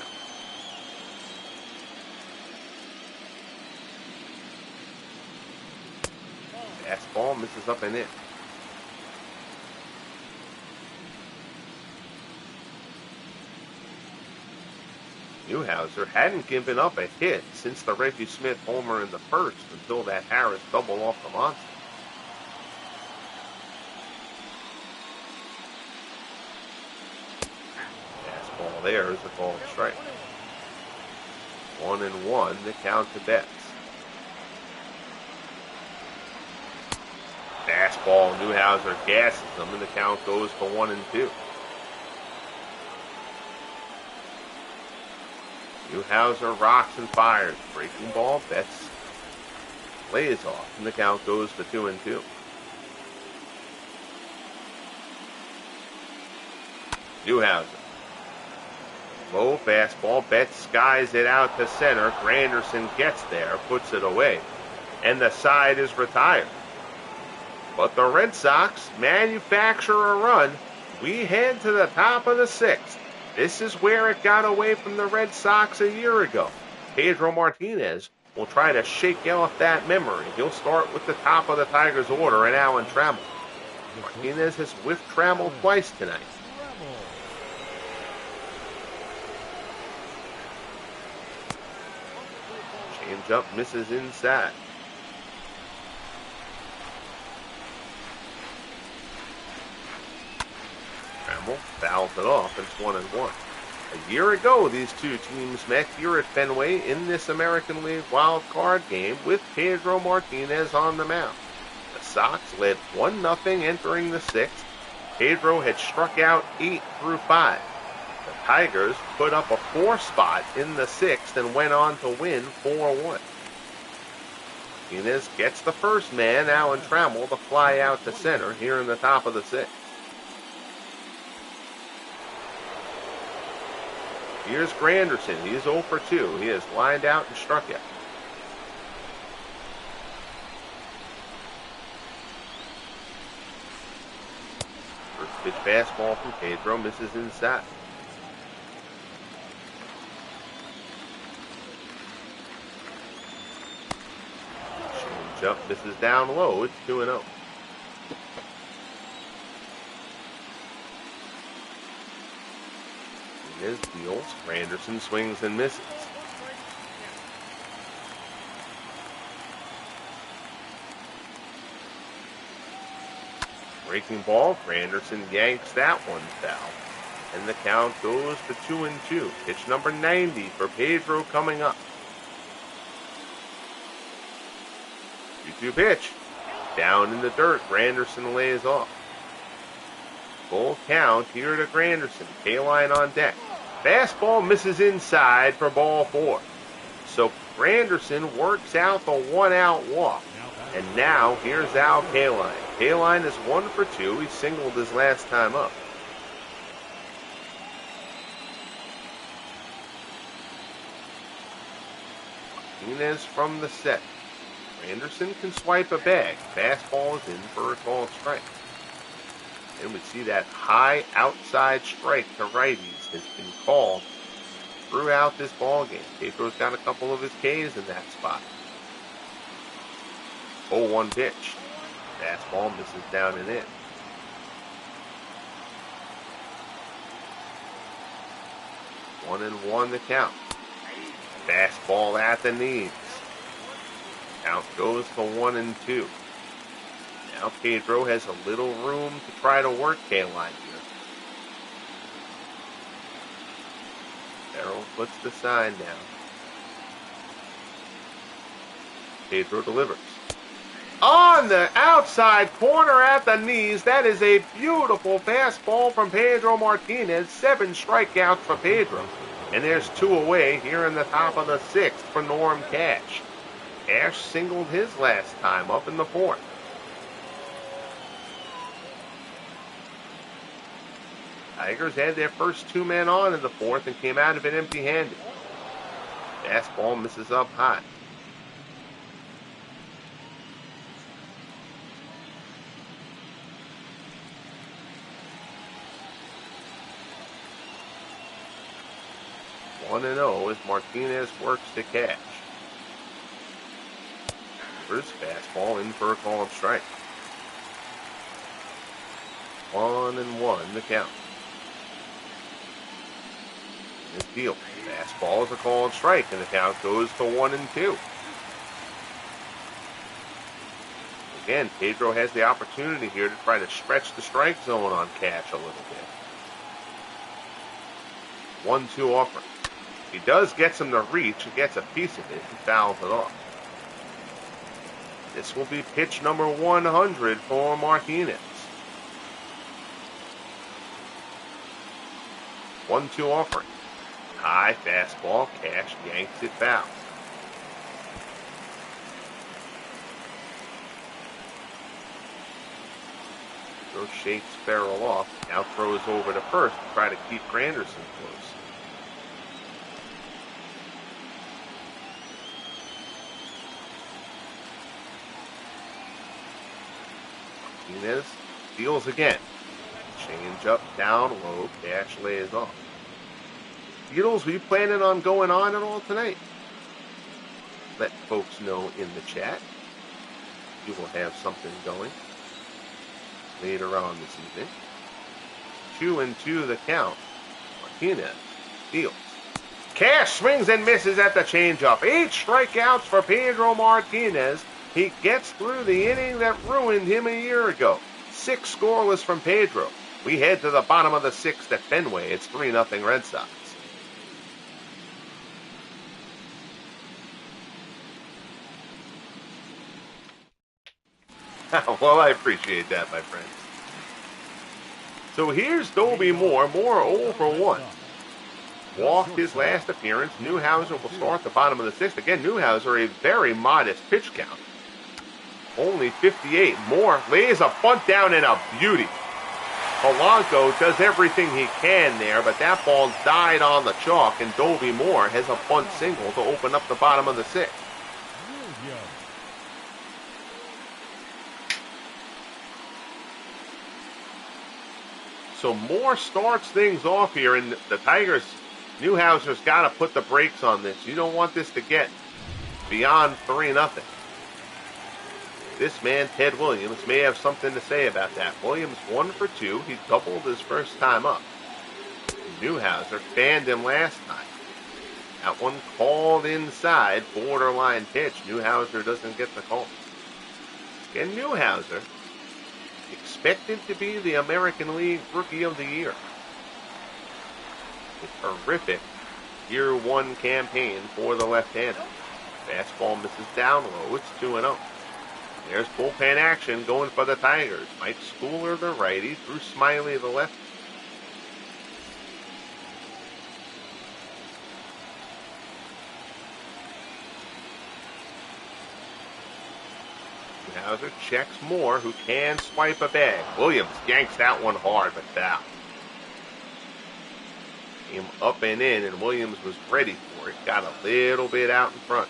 Speaker 1: Fastball misses up and in. Newhouser hadn't given up a hit since the Reggie Smith homer in the first until that Harris double off the monster. Fastball there is a ball and strike. 1-1 the count to Betts. Fastball, Newhouser gasses them, and the count goes to 1-2. Newhouser rocks and fires. Breaking ball, Betts lays off, and the count goes to 2-2. Newhouser. Low fastball. Betts skies it out to center. Granderson gets there, puts it away, and the side is retired. But the Red Sox manufacture a run. We head to the top of the 6th. This is where it got away from the Red Sox a year ago. Pedro Martinez will try to shake off that memory. He'll start with the top of the Tigers' order and Alan Trammell. Martinez has whiffed Trammell twice tonight. Change-up misses inside. Trammell fouls it off. It's 1-1. A year ago, these two teams met here at Fenway in this American League Wildcard Game with Pedro Martinez on the mound. The Sox led 1-0 entering the 6th. Pedro had struck out 8 through 5. The Tigers put up a 4 spot in the 6th and went on to win 4-1. Martinez gets the first man, Alan Trammell, to fly out to center here in the top of the 6th. Here's Granderson. He's 0 for 2. He has lined out and struck out. First pitch fastball from Pedro misses inside. Change-up misses down low. It's 2-0. His deals. Granderson swings and misses. Breaking ball. Granderson yanks that one foul. And the count goes to 2-2. Pitch number 90 for Pedro coming up. 2-2 pitch. Down in the dirt. Granderson lays off. Full count here to Granderson. K-line on deck. Fastball misses inside for ball 4. So Granderson works out the 1-out walk. And now here's Al K-line. K-line is 1 for 2. He singled his last time up. Martinez from the set. Granderson can swipe a bag. Fastball is in for a called strike. And we see that high outside strike to righties has been called throughout this ball game. Pedro's got a couple of his Ks in that spot. 0-1 pitch. Fastball misses down and in. 1-1 the count. Fastball at the knees. Count goes to 1-2. Now Pedro has a little room to try to work K-line here. Farrell puts the sign down. Pedro delivers. On the outside corner at the knees, that is a beautiful fastball from Pedro Martinez. 7 strikeouts for Pedro. And there's 2 away here in the top of the 6th for Norm Cash. Cash singled his last time up in the 4th. Tigers had their first 2 men on in the 4th and came out of it empty-handed. Fastball misses up high. 1-0 as Martinez works to Cash. First fastball in for a called strike. 1-1 the count. This deal. Fastball is a called strike, and the count goes to 1-2. Again, Pedro has the opportunity here to try to stretch the strike zone on Cash a little bit. 1-2 offering. He does get some to reach and gets a piece of it and fouls it off. This will be pitch number 100 for Martinez. 1-2 offering. High fastball. Cash yanks it foul. Pedro shakes Farrell off. Now throws over to first to try to keep Granderson close. Martinez deals again. Change up, down low. Cash lays off. Beatles, were you planning on going on at all tonight? Let folks know in the chat. You will have something going later on this evening. 2-2 the count. Martinez deals. Cash swings and misses at the changeup. 8 strikeouts for Pedro Martinez. He gets through the inning that ruined him a year ago. 6 scoreless from Pedro. We head to the bottom of the 6th at Fenway. It's 3-0 Red Sox. Well, I appreciate that, my friend. So here's Dobie Moore. Moore 0 for 1. Walked his last appearance. Newhouser will start the bottom of the 6th. Again, Newhouser, a very modest pitch count. Only 58. Moore lays a bunt down and a beauty. Polanco does everything he can there, but that ball died on the chalk, and Dobie Moore has a bunt single to open up the bottom of the 6th. So Moore starts things off here, and the Tigers, Newhouser's got to put the brakes on this. You don't want this to get beyond 3-0. This man, Ted Williams, may have something to say about that. Williams 1 for 2. He doubled his first time up. Newhouser fanned him last time. That one called inside, borderline pitch. Newhouser doesn't get the call. And Newhouser expected to be the American League Rookie of the Year. A terrific Year 1 campaign for the left-hander. Fastball misses down low. It's 2-0. There's bullpen action going for the Tigers. Mike Schooler, the righty, Drew Smiley, the lefty. Newhouser checks Moore, who can swipe a bag. Williams yanks that one hard, but foul. Came up and in, and Williams was ready for it. Got a little bit out in front.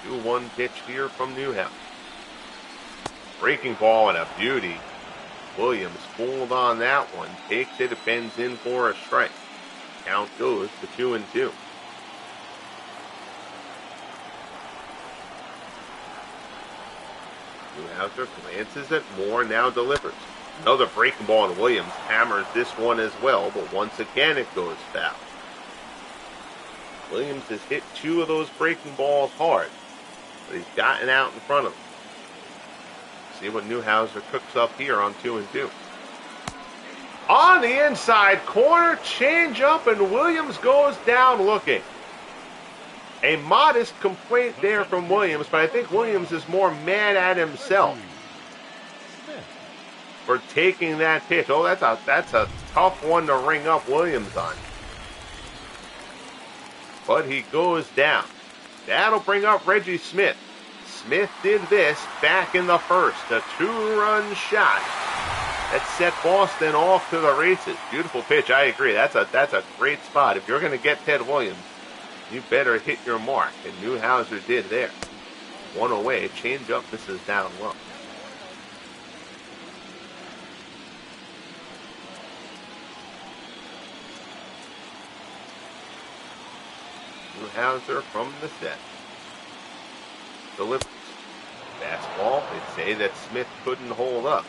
Speaker 1: 2-1 pitch here from Newhouse. Breaking ball and a beauty. Williams fooled on that one. Takes it, bends in for a strike. Count goes to 2-2. Newhouser glances at Moore, now delivers. Another breaking ball, and Williams hammers this one as well, but once again it goes foul. Williams has hit 2 of those breaking balls hard, but he's gotten out in front of them. See what Newhouser cooks up here on 2-2. On the inside corner, change up, and Williams goes down looking. A modest complaint there from Williams, but I think Williams is more mad at himself for taking that pitch. Oh, that's a tough one to ring up Williams on. But he goes down. That'll bring up Reggie Smith. Smith did this back in the first. A 2-run shot that set Boston off to the races. Beautiful pitch, I agree. That's a great spot. If you're going to get Ted Williams, you better hit your mark. And Newhouser did there. One away. Change up. This is down low. Newhouser from the set. Delivers. Fastball. They say that Smith couldn't hold up.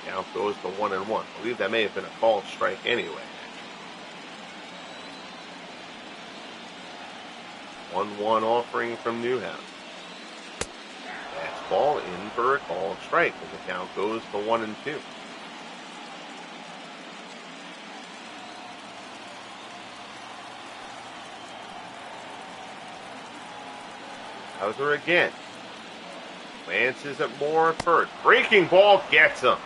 Speaker 1: Count goes to 1-1. I believe that may have been a called strike anyway. 1-1 offering from Newhouser. Fastball in for a called strike, and the count goes to 1-2. Newhouser again. Glances at Moore at first. Breaking ball gets him.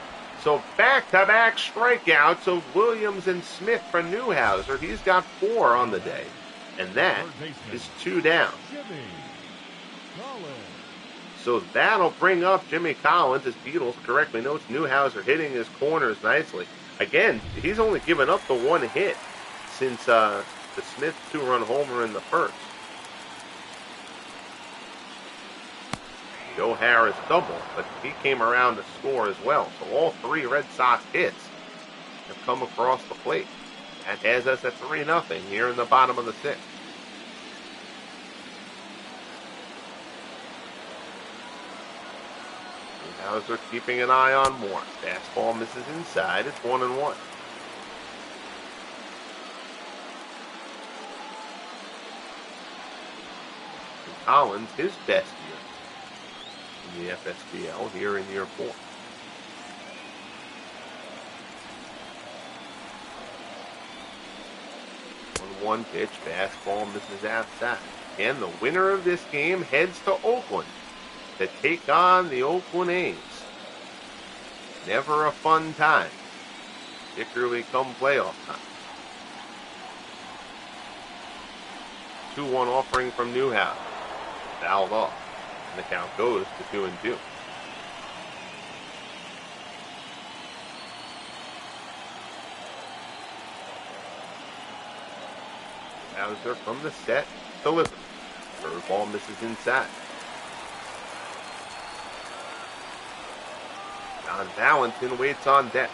Speaker 1: So back-to-back strikeouts of Williams and Smith for Newhouser. He's got 4 on the day. And that is 2 down. So that'll bring up Jimmy Collins, as Beatles correctly notes. Newhouser hitting his corners nicely. Again, he's only given up the 1 hit since the Smith 2-run homer in the first. Joe Harris doubled, but he came around to score as well. So all 3 Red Sox hits have come across the plate. That has us at 3-0 here in the bottom of the 6th. Newhouser keeping an eye on Moore. Fastball misses inside. It's 1-1. Collins, his best year in the FSBL here in year 4. 1-1 pitch, fastball misses outside. And the winner of this game heads to Oakland to take on the Oakland A's. Never a fun time, particularly come playoff time. 2-1 offering from Newhouser. Fouled off. And the count goes to 2-2. Newhouser from the set, delivers. Curveball misses inside. John Valentin waits on deck.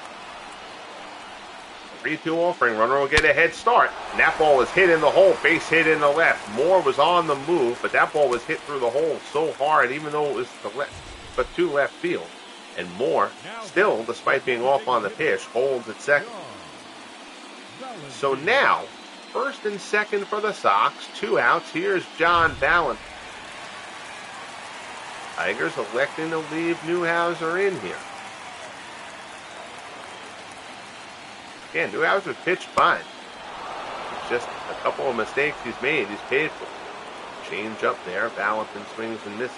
Speaker 1: 3-2 offering. Runner will get a head start. And that ball was hit in the hole. Base hit in the left. Moore was on the move, but that ball was hit through the hole so hard, even though it was to left field. And Moore, still, despite being off on the pitch, holds at second. So now, first and second for the Sox. 2 outs. Here's John Valentin. Tigers electing to leave Newhouser in here. Again, Newhouser pitched fine. It's just a couple of mistakes he's made. He's paid for. Change up there. Valentin swings and misses.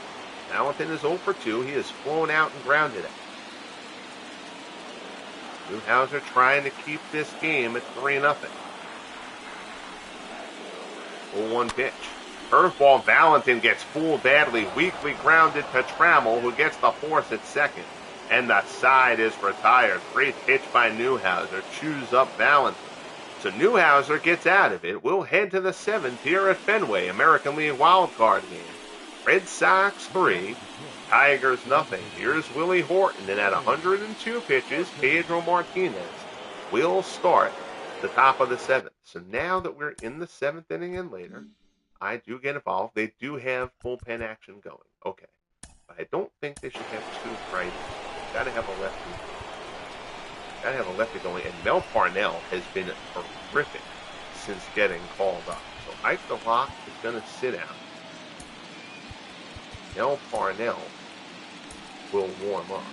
Speaker 1: Valentin is 0 for 2. He has flown out and grounded out. Newhouser trying to keep this game at 3-0. 0-1 pitch. Curveball. Valentin gets fooled badly. Weakly grounded to Trammell, who gets the force at second. And the side is retired. Great pitch by Newhouser. Chews up Valentin. So Newhouser gets out of it. We'll head to the 7th here at Fenway. American League Wildcard Game. Red Sox 3, Tigers nothing. Here's Willie Horton, and at 102 pitches, Pedro Martinez will start the top of the seventh. So now that we're in the seventh inning and later, I do get involved. They do have bullpen action going. Okay. But I don't think they should have two righties. They've got to have a lefty. Got to have a lefty going. And Mel Parnell has been horrific since getting called up. So Ike the Lock is going to sit out. Mel Parnell will warm up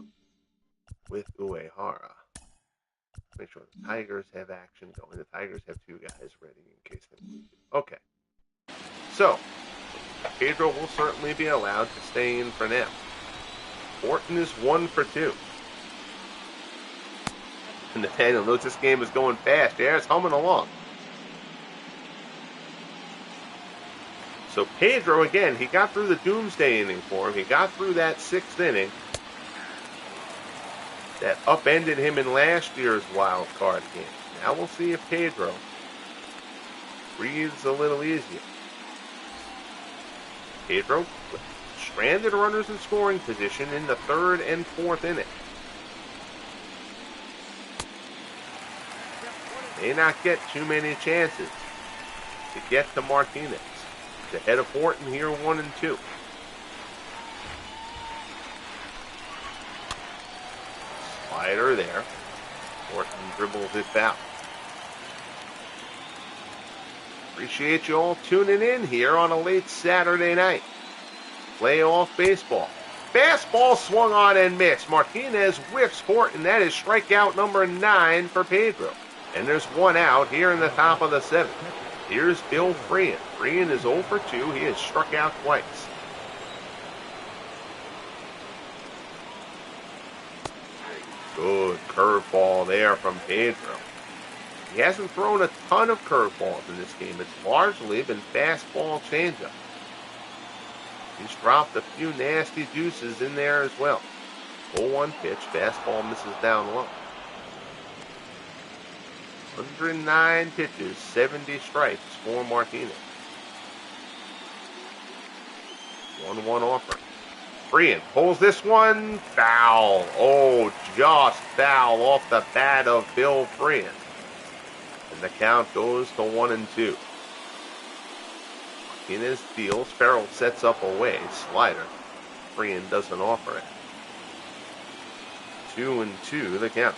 Speaker 1: with Uehara. Make sure the Tigers have action going. The Tigers have two guys ready in case they need to. Okay. So, Pedro will certainly be allowed to stay in for now. Horton is 1 for 2. And Nathaniel knows this game is going fast. Yeah, it's humming along. So Pedro, again, he got through the doomsday inning for him. He got through that 6th inning that upended him in last year's wild card game. Now we'll see if Pedro breathes a little easier. Pedro stranded runners in scoring position in the 3rd and 4th inning. May not get too many chances to get to Martinez. He's ahead of Horton here, 1 and 2. Slider there. Horton dribbles it foul. Appreciate you all tuning in here on a late Saturday night. Playoff baseball. Fastball swung on and missed. Martinez whiffs Horton. That is strikeout number 9 for Pedro. And there's one out here in the top of the 7th. Here's Bill Freehan. Freehan is 0 for 2. He has struck out twice. Good curveball there from Pedro. He hasn't thrown a ton of curveballs in this game. It's largely been fastball changeup. He's dropped a few nasty deuces in there as well. 0-1 pitch. Fastball misses down low. 109 pitches, 70 strikes for Martinez. 1-1 offer. Freehan pulls this one. Foul. Oh, just foul off the bat of Bill Freehan. And the count goes to 1-2. Martinez deals. Farrell sets up away. Slider. Freehan doesn't offer it. 2-2 the count.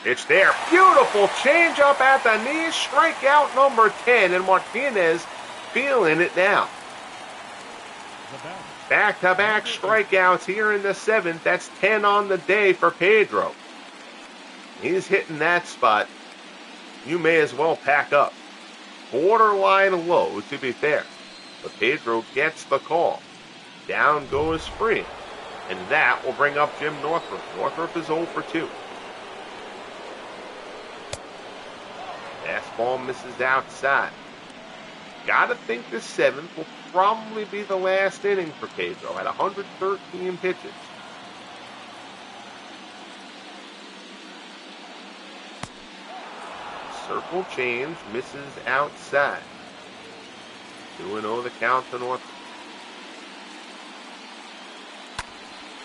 Speaker 1: It's there. Beautiful changeup at the knee. Strikeout number 10. And Martinez feeling it now. Back-to-back strikeouts here in the 7th. That's 10 on the day for Pedro. He's hitting that spot. You may as well pack up. Borderline low, to be fair. But Pedro gets the call. Down goes Freehan. And that will bring up Jim Northrup. Northrup is 0 for 2. Fastball misses outside. Gotta think the 7th will probably be the last inning for Pedro at 113 pitches. Circle change, misses outside. 2-0 the count to North.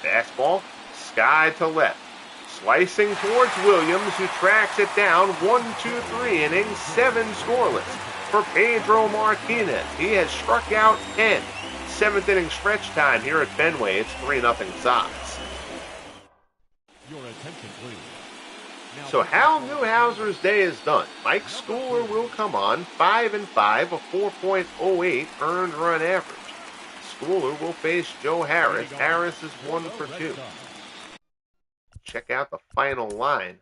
Speaker 1: Fastball, sky to left. Slicing towards Williams, who tracks it down. 1-2-3 innings, 7 scoreless for Pedro Martinez. He has struck out 10. 7th inning stretch time here at Fenway. It's 3-0 Sox.
Speaker 2: Your attention, please.
Speaker 1: So Hal Newhouser's day is done. Mike Schooler will come on, 5-5, a 4.08 earned run average. Schooler will face Joe Harris. Harris is 1 for 2. Check out the final line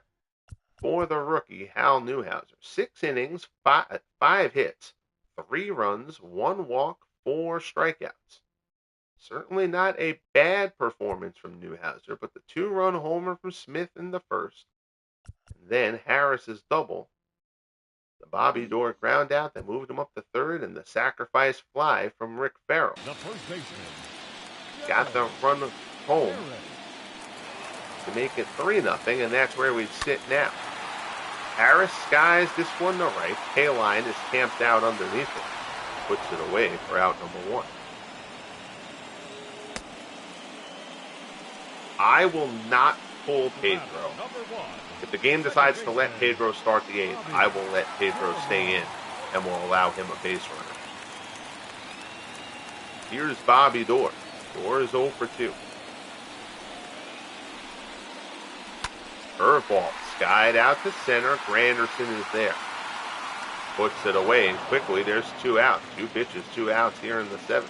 Speaker 1: for the rookie, Hal Newhouser. 6 innings, 5 hits, 3 runs, 1 walk, 4 strikeouts. Certainly not a bad performance from Newhouser, but the 2-run homer from Smith in the first. And then Harris's double. The Bobby Doerr ground out that moved him up to 3rd, and the sacrifice fly from Rick Farrell.
Speaker 2: The first baseman.
Speaker 1: Got the run home to make it 3-0, and that's where we sit now. Harris skies this one to right. K-line is camped out underneath it. Puts it away for out number 1. I will not pull Pedro.
Speaker 2: Number 1.
Speaker 1: If the game decides to let Pedro start the 8th, I will let Pedro stay in and will allow him a base runner. Here's Bobby Doerr. Doerr is 0 for 2. Curveball, skied out to center. Granderson is there. Puts it away, and quickly there's 2 outs. 2 pitches, 2 outs here in the 7th.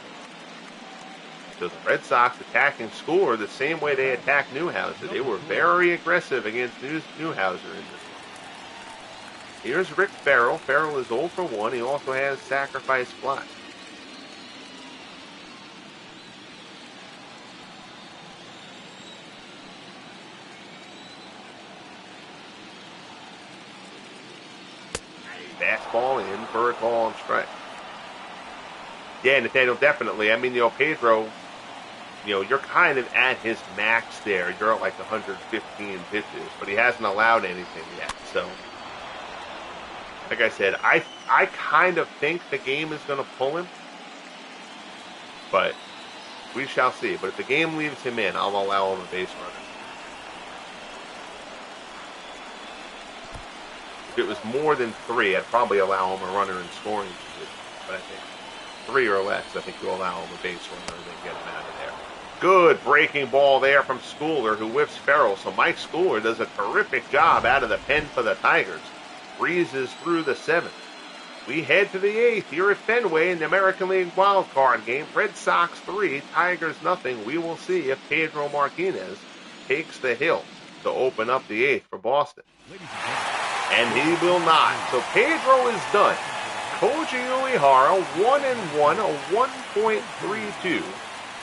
Speaker 1: So the Red Sox attacking Schooler the same way they attacked Newhouser. They were very aggressive against Newhouser in this one. Here's Rick Farrell. Farrell is 0 for 1. He also has sacrifice fly. Fastball in for a call and strike. Yeah, Nathaniel, definitely. I mean, Pedro, you're kind of at his max there. You're at like 115 pitches, but he hasn't allowed anything yet. So, like I said, I kind of think the game is going to pull him, but we shall see. But if the game leaves him in, I'll allow him a base runner. If it was more than 3, I'd probably allow him a runner in scoring position. But I think 3 or less, I think you allow him a base runner and then get him out of there. Good breaking ball there from Schooler, who whiffs Farrell. So Mike Schooler does a terrific job out of the pen for the Tigers. Breezes through the 7th. We head to the 8th here at Fenway in the American League Wildcard Game. Red Sox 3, Tigers nothing. We will see if Pedro Martinez takes the hill to open up the 8th for Boston. And he will not. So Pedro is done. Koji Uehara, 1-1, a 1.32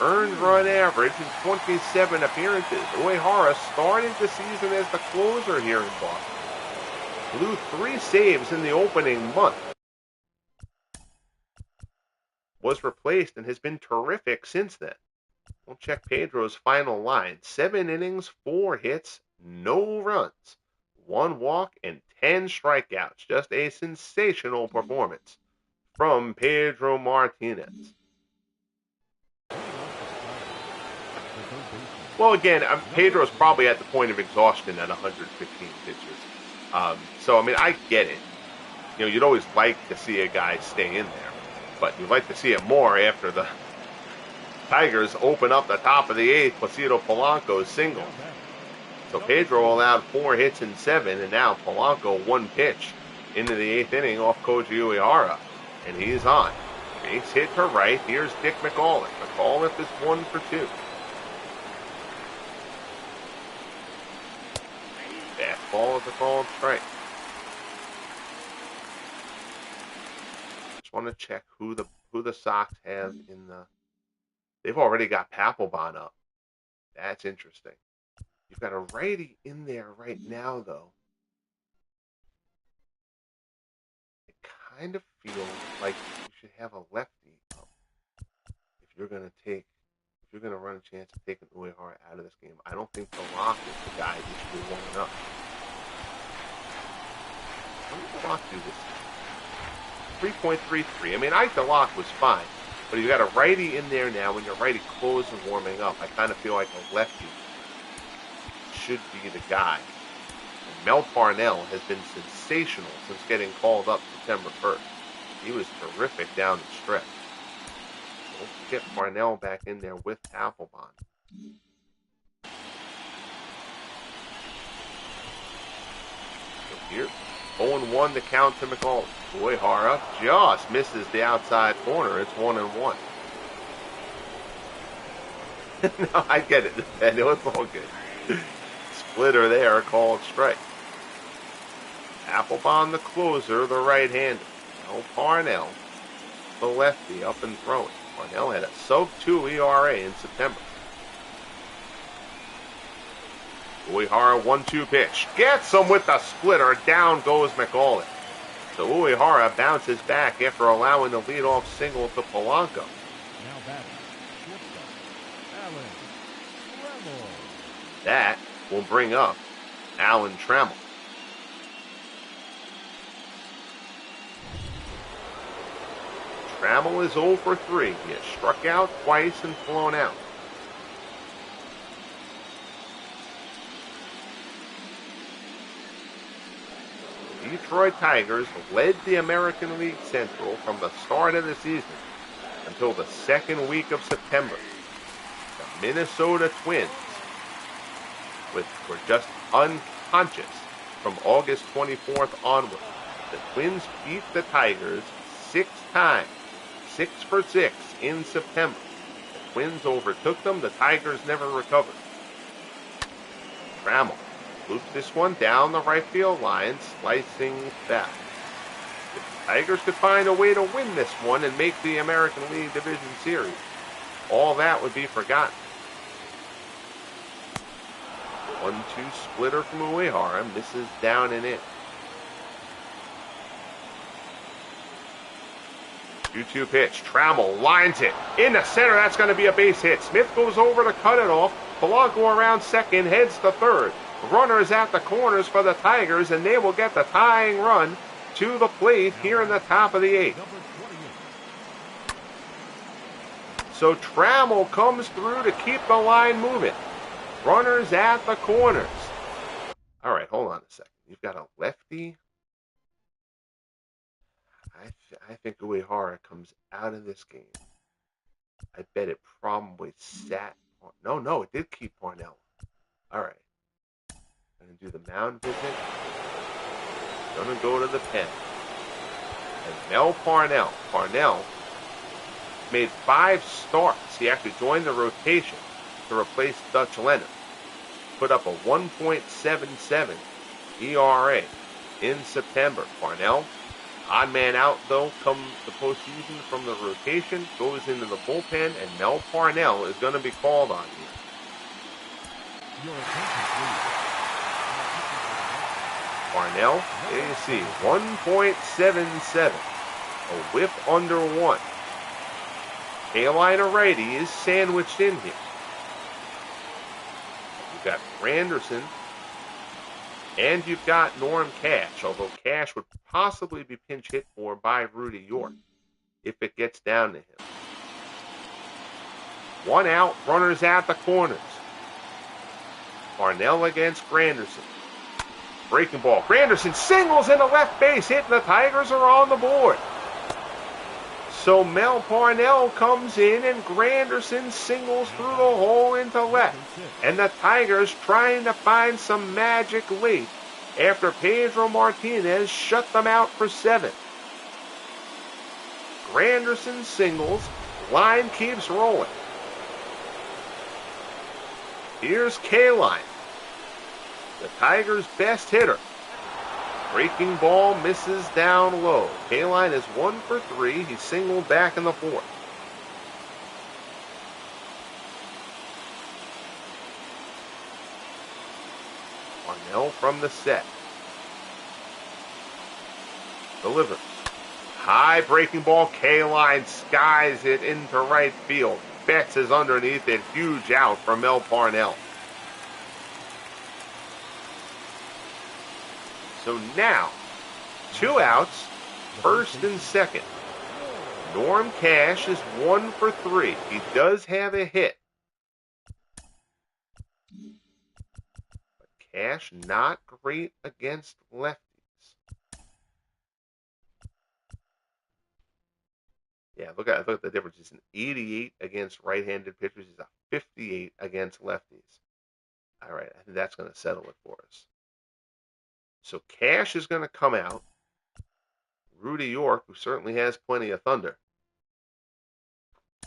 Speaker 1: earned run average in 27 appearances. Uehara started the season as the closer here in Boston. Blew 3 saves in the opening month. Was replaced and has been terrific since then. We'll check Pedro's final line. 7 innings, 4 hits, no runs, 1 walk, and 10 strikeouts. Just a sensational performance from Pedro Martinez. Well, again, Pedro's probably at the point of exhaustion at 115 pitches. So, I mean, I get it. You'd always like to see a guy stay in there, but you'd like to see it more after the Tigers open up the top of the 8th. Placido Polanco's single. So Pedro allowed 4 hits in 7, and now Polanco 1 pitch into the 8th inning off Koji Uehara, and he's on. Base hit to right. Here's Dick McAuliffe. McAuliffe is 1 for 2. Fastball is a called strike. Just want to check who the Sox have in the. They've already got Papelbon up. That's interesting. You've got a righty in there right now, though. It kind of feels like you should have a lefty up if you're going to run a chance of taking Uehara out of this game. I don't think Delach is the guy you should be warming up. What did Delach do this? 3.33. I mean, Delach was fine, but you got a righty in there now. When your righty close and warming up, I kind of feel like a lefty should be the guy. And Mel Parnell has been sensational since getting called up September 1st. He was terrific down the stretch. We'll get Parnell back in there with Papelbon. So here, 0-1 to count to McAuliffe. Uehara just misses the outside corner. It's 1-1. No, I get it. It's all good. Splitter there, called strike. Papelbon, the closer, the right-hander. Now Parnell, the lefty, up and throwing. Parnell had a sub-2 ERA in September. Uehara 1-2 pitch. Gets him with the splitter. Down goes McAuliffe. So Uehara bounces back after allowing the leadoff single to Polanco.
Speaker 2: Now batting, shortstop, Alan Trammell.
Speaker 1: That will bring up Alan Trammell. Trammell is 0 for 3. He has struck out twice and flown out. Detroit Tigers led the American League Central from the start of the season until the second week of September. The Minnesota Twins, which were just unconscious from August 24th onward. The Twins beat the Tigers 6 times, 6 for 6 in September. The Twins overtook them. The Tigers never recovered. Trammell loops this one down the right field line, slicing foul. If the Tigers could find a way to win this one and make the American League Division Series, all that would be forgotten. 1-2 splitter from Uehara, misses down and in. 2-2 pitch. Trammell lines it in the center. That's going to be a base hit. Smith goes over to cut it off. Polanco around second, heads to third. Runners at the corners for the Tigers, and they will get the tying run to the plate here in the top of the 8th. So Trammell comes through to keep the line moving. Runners at the corners. All right, hold on a second. You've got a lefty. I think Uehara comes out of this game. I bet it probably sat. No, it did keep Parnell. All right. Going to do the mound visit. Going to go to the pen. And Mel Parnell. Parnell made 5 starts. He actually joined the rotation to replace Dutch Leonard. Put up a 1.77 ERA in September. Parnell, odd man out though, come the postseason from the rotation, goes into the bullpen, and Mel Parnell is going to be called on here. Parnell, there you see, 1.77, a whip under 1. Kaline, a righty, is sandwiched in here. You've got Granderson, and you've got Norm Cash, although Cash would possibly be pinch hit for by Rudy York if it gets down to him. 1 out, runners at the corners. Parnell against Granderson. Breaking ball. Granderson singles into left base hit, and the Tigers are on the board. So Mel Parnell comes in, and Granderson singles through the hole into left. And the Tigers trying to find some magic late after Pedro Martinez shut them out for 7. Granderson singles. Line keeps rolling. Here's Kaline, the Tigers' best hitter. Breaking ball misses down low. Kaline is 1 for 3. He singled back in the 4th. Parnell from the set. Delivers. High breaking ball. Kaline skies it into right field. Betts is underneath it. Huge out for Mel Parnell. So now, 2 outs, first and second. Norm Cash is 1 for 3. He does have a hit. But Cash not great against lefties. Yeah, look at the difference. He's an 88 against right-handed pitchers. He's a 58 against lefties. All right, I think that's going to settle it for us. So Cash is going to come out. Rudy York, who certainly has plenty of thunder,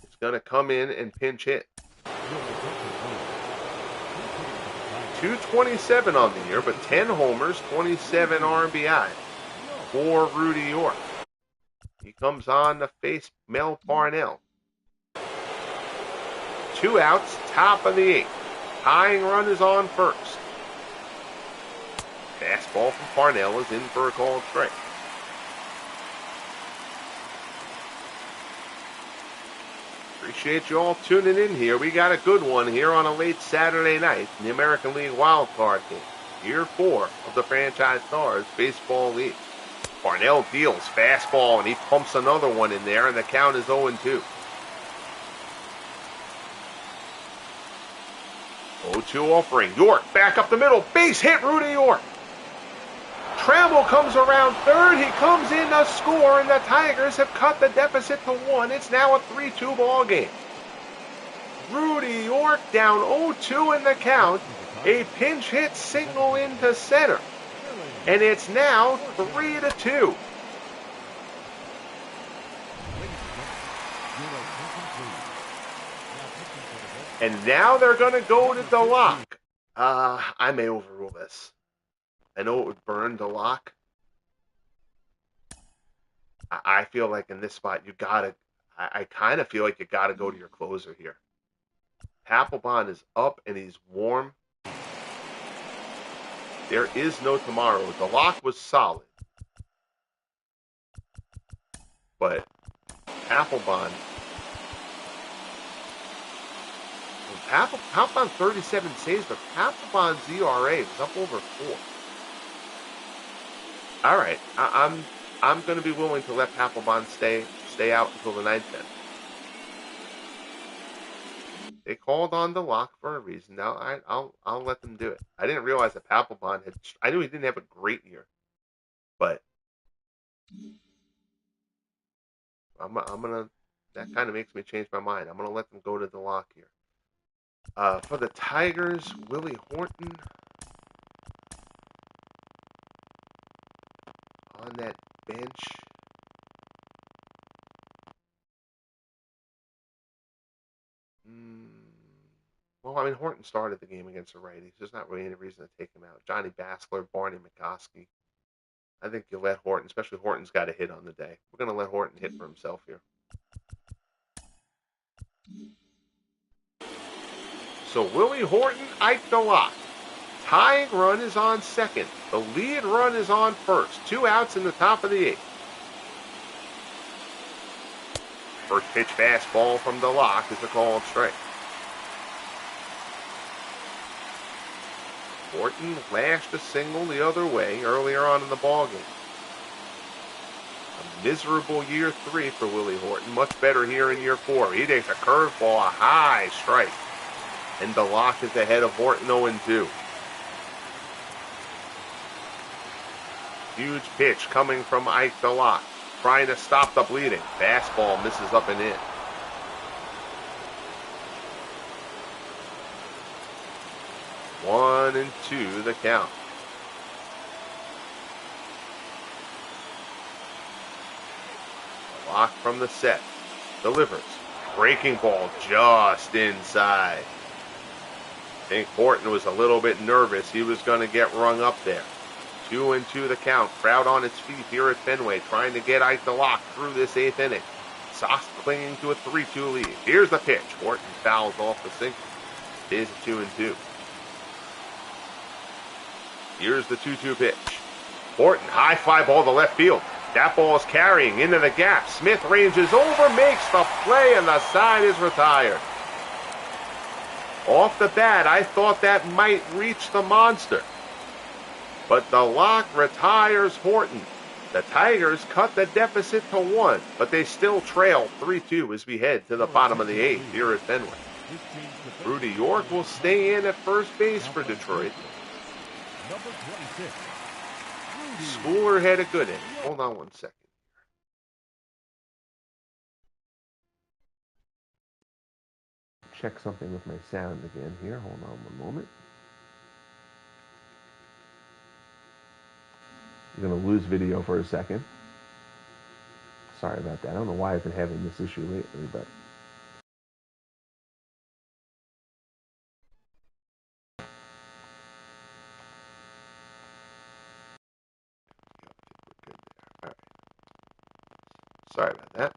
Speaker 1: is going to come in and pinch hit. 227 on the year, but 10 homers, 27 RBI for Rudy York. He comes on to face Mel Parnell. 2 outs, top of the 8th. Tying run is on first. Fastball from Parnell is in for a called strike. Appreciate you all tuning in here. We got a good one here on a late Saturday night in the American League Wildcard Game. Year 4 of the Franchise Stars Baseball League. Parnell deals fastball, and he pumps another one in there, and the count is 0-2. 0-2 offering. York back up the middle. Base hit, Rudy York. Trammell comes around third. He comes in to score, and the Tigers have cut the deficit to 1. It's now a 3-2 ball game. Rudy York down 0-2 in the count. A pinch hit single into center. And it's now 3-2. And now they're going to go to DeLocke. I may overrule this. I know it would burn DeLocke. I feel like in this spot, I kind of feel like you got to go to your closer here. Papelbon is up and he's warm. There is no tomorrow. DeLocke was solid. But Papelbon, 37 saves, but Papelbon's ERA was up over 4. All right, I'm going to be willing to let Papelbon stay out until the 9th inning. They called on DeLocke for a reason. Now I'll let them do it. I didn't realize that Papelbon had. I knew he didn't have a great year, but I'm gonna. That kind of makes me change my mind. I'm gonna let them go to DeLocke here. For the Tigers, Willie Horton on that bench. Well, I mean, Horton started the game against the righties. There's not really any reason to take him out. Johnny Bassler, Barney McCoskey. I think you let Horton, especially Horton's got a hit on the day. We're going to let Horton hit for himself here. So Willie Horton, Ike DeLocke. Tying run is on second. The lead run is on first. 2 outs in the top of the 8th. First pitch fastball from DeLocke is a called strike. Horton lashed a single the other way earlier on in the ballgame. A miserable year 3 for Willie Horton. Much better here in year 4. He takes a curveball, a high strike. And DeLocke is ahead of Horton 0-2. Huge pitch coming from Ike DeLocke. Trying to stop the bleeding. Fastball misses up and in. One and 2 the count. DeLocke from the set. Delivers. Breaking ball just inside. I think Horton was a little bit nervous. He was going to get rung up there. 2-2 the count. Crowd on its feet here at Fenway, trying to get Ike DeLocke through this 8th inning. Sox clinging to a 3-2 lead. Here's the pitch. Horton fouls off the single. It is 2-2. Here's the 2-2 pitch. Horton, high fly ball to left field. That ball is carrying into the gap. Smith ranges over, makes the play, and the side is retired. Off the bat, I thought that might reach the monster. But DeLocke retires Horton. The Tigers cut the deficit to 1, but they still trail 3-2 as we head to the bottom of the 8th here at Fenway. Rudy York will stay in at first base for Detroit. Schooler had a good inning. Hold on one second. Check something with my sound again here. Hold on one moment. You're going to lose video for a second. Sorry about that. I don't know why I've been having this issue lately, but... All right. Sorry about that.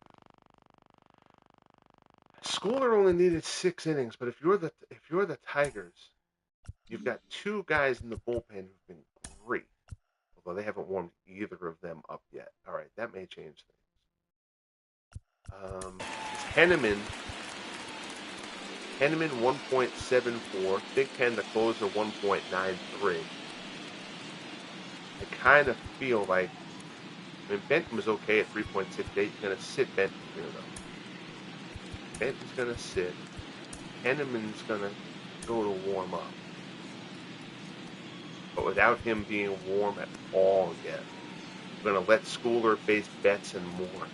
Speaker 1: Schooler only needed 6 innings, but if you're the Tigers, you've got 2 guys in the bullpen who've been great. Although they haven't warmed either of them up yet. All right, that may change things. Henneman 1.74. Big Ken, the closer, 1.93. I kind of feel like, I mean, Benton was okay at 3.68. You're going to sit Benton here, though. Benton's going to sit. Henneman's going to go to warm up. but without him being warm at all yet. We're going to let Schooler face Betts and Moore.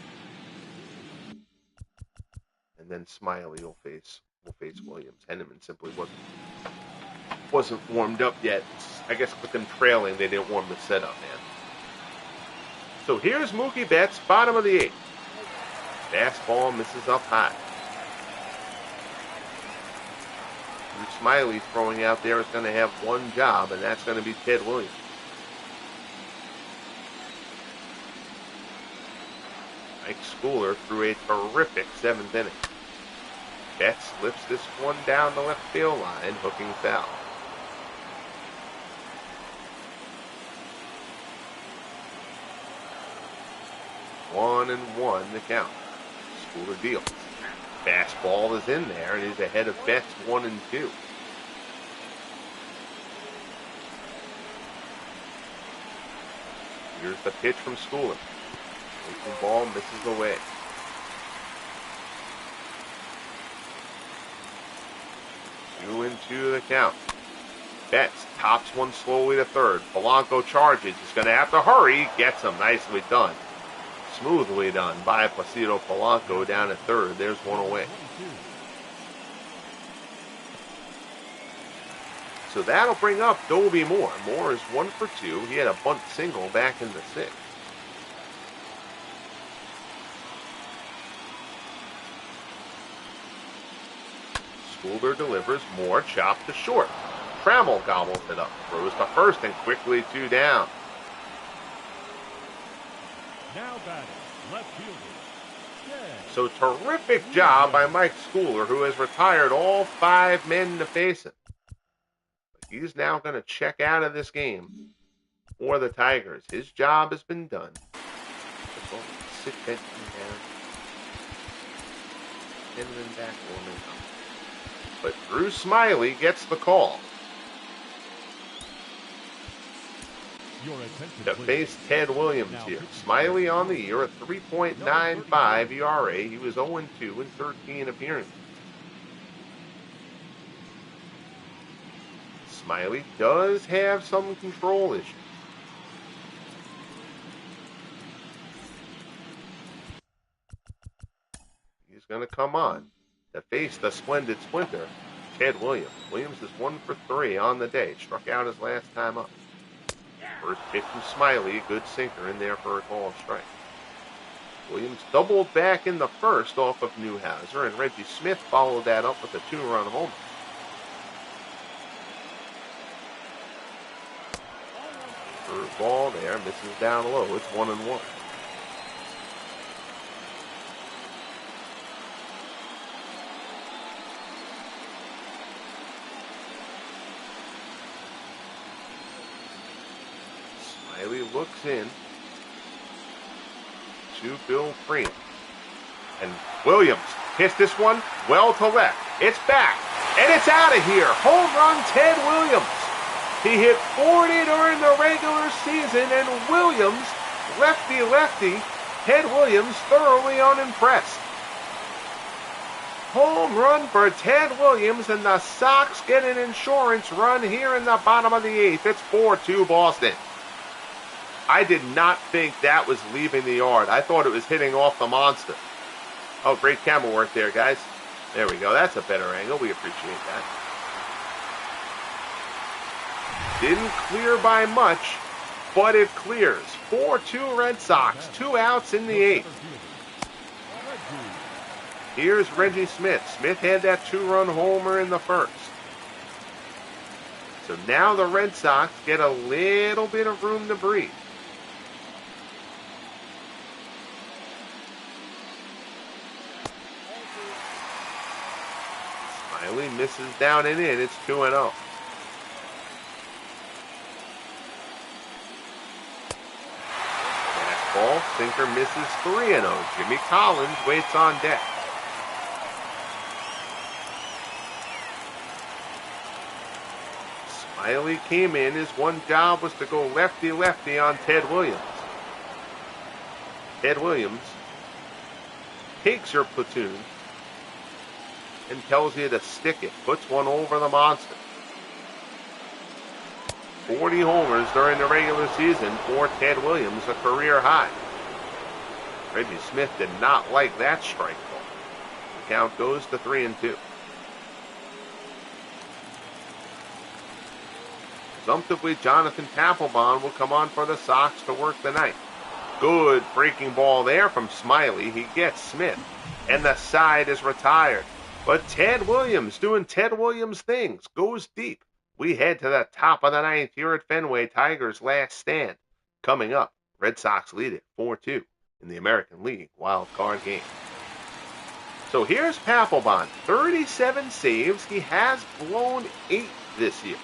Speaker 1: And then Smiley will face Williams. Henneman simply wasn't warmed up yet. I guess with them trailing, they didn't warm the setup, man. So here's Mookie Betts, bottom of the 8th. Fastball misses up high. Drew Smiley throwing out there is going to have one job, and that's going to be Ted Williams. Mike Schooler threw a terrific 7th inning. Betts lifts this one down the left field line, hooking foul. One and one the count. Schooler deals. Fastball is in there, and he's ahead of Betts 1-2. Here's the pitch from Schooler. The ball misses away. Two and two the count. Betts tops one slowly to third. Polanco charges. He's going to have to hurry. Gets him. Nicely done. Smoothly done by Placido Polanco down at third. There's one away. So that'll bring up Dobie Moore. Moore is 1 for 2. He had a bunt single back in the 6th. Schooler delivers. Moore chopped to short. Trammell gobbles it up. Throws to first and quickly 2 down.
Speaker 2: Now batting, left fielder.
Speaker 1: So terrific job by Mike Schooler, who has retired all 5 men to face him. But he's now going to check out of this game for the Tigers. His job has been done. Sit Benton down. Henneman back, warming up. But Drew Smiley gets the call to face Ted Williams here. Smiley on the year at 3.95 ERA. He was 0-2 in 13 appearances. Smiley does have some control issues. He's going to come on to face the splendid splinter, Ted Williams. Williams is 1 for 3 on the day. Struck out his last time up. First pitch from Smiley, a good sinker in there for a called strike. Williams doubled back in the first off of Newhouser, and Reggie Smith followed that up with a 2-run homer. Third ball there, misses down low. It's 1-1. Smiley looks in to Bill Freeman. And Williams hits this one well to left. It's back, and it's out of here. Home run, Ted Williams. He hit 40 during the regular season, and Williams, lefty, Ted Williams, thoroughly unimpressed. Home run for Ted Williams, and the Sox get an insurance run here in the bottom of the 8th. It's 4-2 Boston. I did not think that was leaving the yard. I thought it was hitting off the monster. Oh, great camera work there, guys. There we go. That's a better angle. We appreciate that. Didn't clear by much, but it clears. 4-2 Red Sox. 2 outs in the 8th. Here's Reggie Smith. Smith had that 2-run homer in the first. So now the Red Sox get a little bit of room to breathe. Smiley misses down and in. It's 2-0. Fastball, sinker misses 3-0. Jimmy Collins waits on deck. Smiley came in. His one job was to go lefty on Ted Williams. Ted Williams takes your platoon and tells you to stick it. Puts one over the monster. 40 homers during the regular season for Ted Williams, a career high. Reggie Smith did not like that strike ball. The count goes to 3-2. Presumptively, Jonathan Papelbon will come on for the Sox to work the ninth. Good breaking ball there from Smiley. He gets Smith, and the side is retired. But Ted Williams, doing Ted Williams things, goes deep. We head to the top of the ninth here at Fenway, Tigers' last stand. Coming up, Red Sox lead it 4-2 in the American League Wildcard Game. So here's Papelbon, 37 saves. He has blown 8 this year.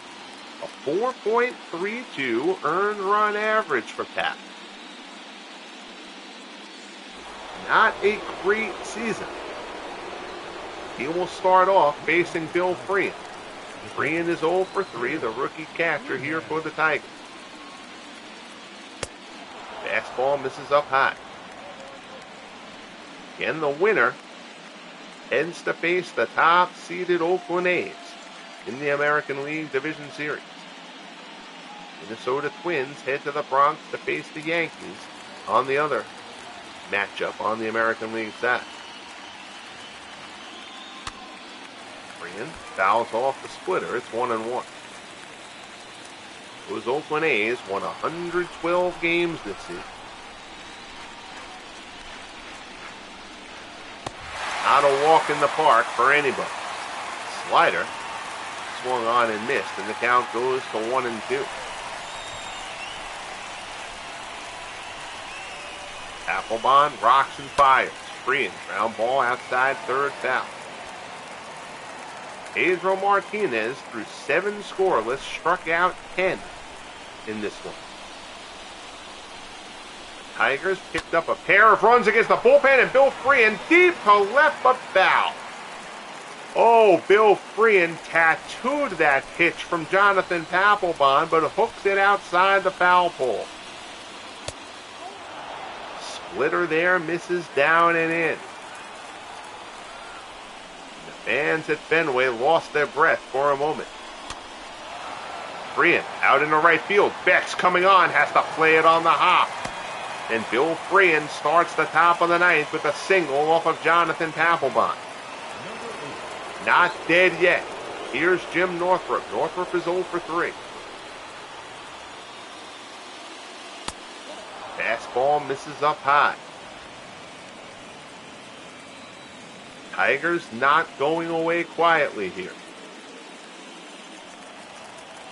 Speaker 1: A 4.32 earned run average for Pap. Not a great season. He will start off facing Bill Freehan. Freehan is 0 for 3, the rookie catcher here for the Tigers. Fastball misses up high. Again, the winner heads to face the top-seeded Oakland A's in the American League Division Series. Minnesota Twins head to the Bronx to face the Yankees on the other matchup on the American League side. Freehan fouls off the splitter. It's 1-1. Those Oakland A's won 112 games this season. Not a walk in the park for anybody. Slider swung on and missed, and the count goes to 1-2. Papelbon rocks and fires. Freehan, ground ball outside third, foul. Pedro Martinez threw 7 scoreless, struck out 10 in this one. Tigers picked up a pair of runs against the bullpen, and Bill Freehan deep to left, but foul. Oh, Bill Freehan tattooed that pitch from Jonathan Papelbon, but hooks it outside the foul pole. Splitter there, misses down and in. The fans at Fenway lost their breath for a moment. Freehan out in the right field. Beck's coming on, has to play it on the hop. And Bill Freehan starts the top of the ninth with a single off of Jonathan Papelbon. Not dead yet. Here's Jim Northrup. Northrup is 0 for 3. Fastball misses up high. Tigers not going away quietly here.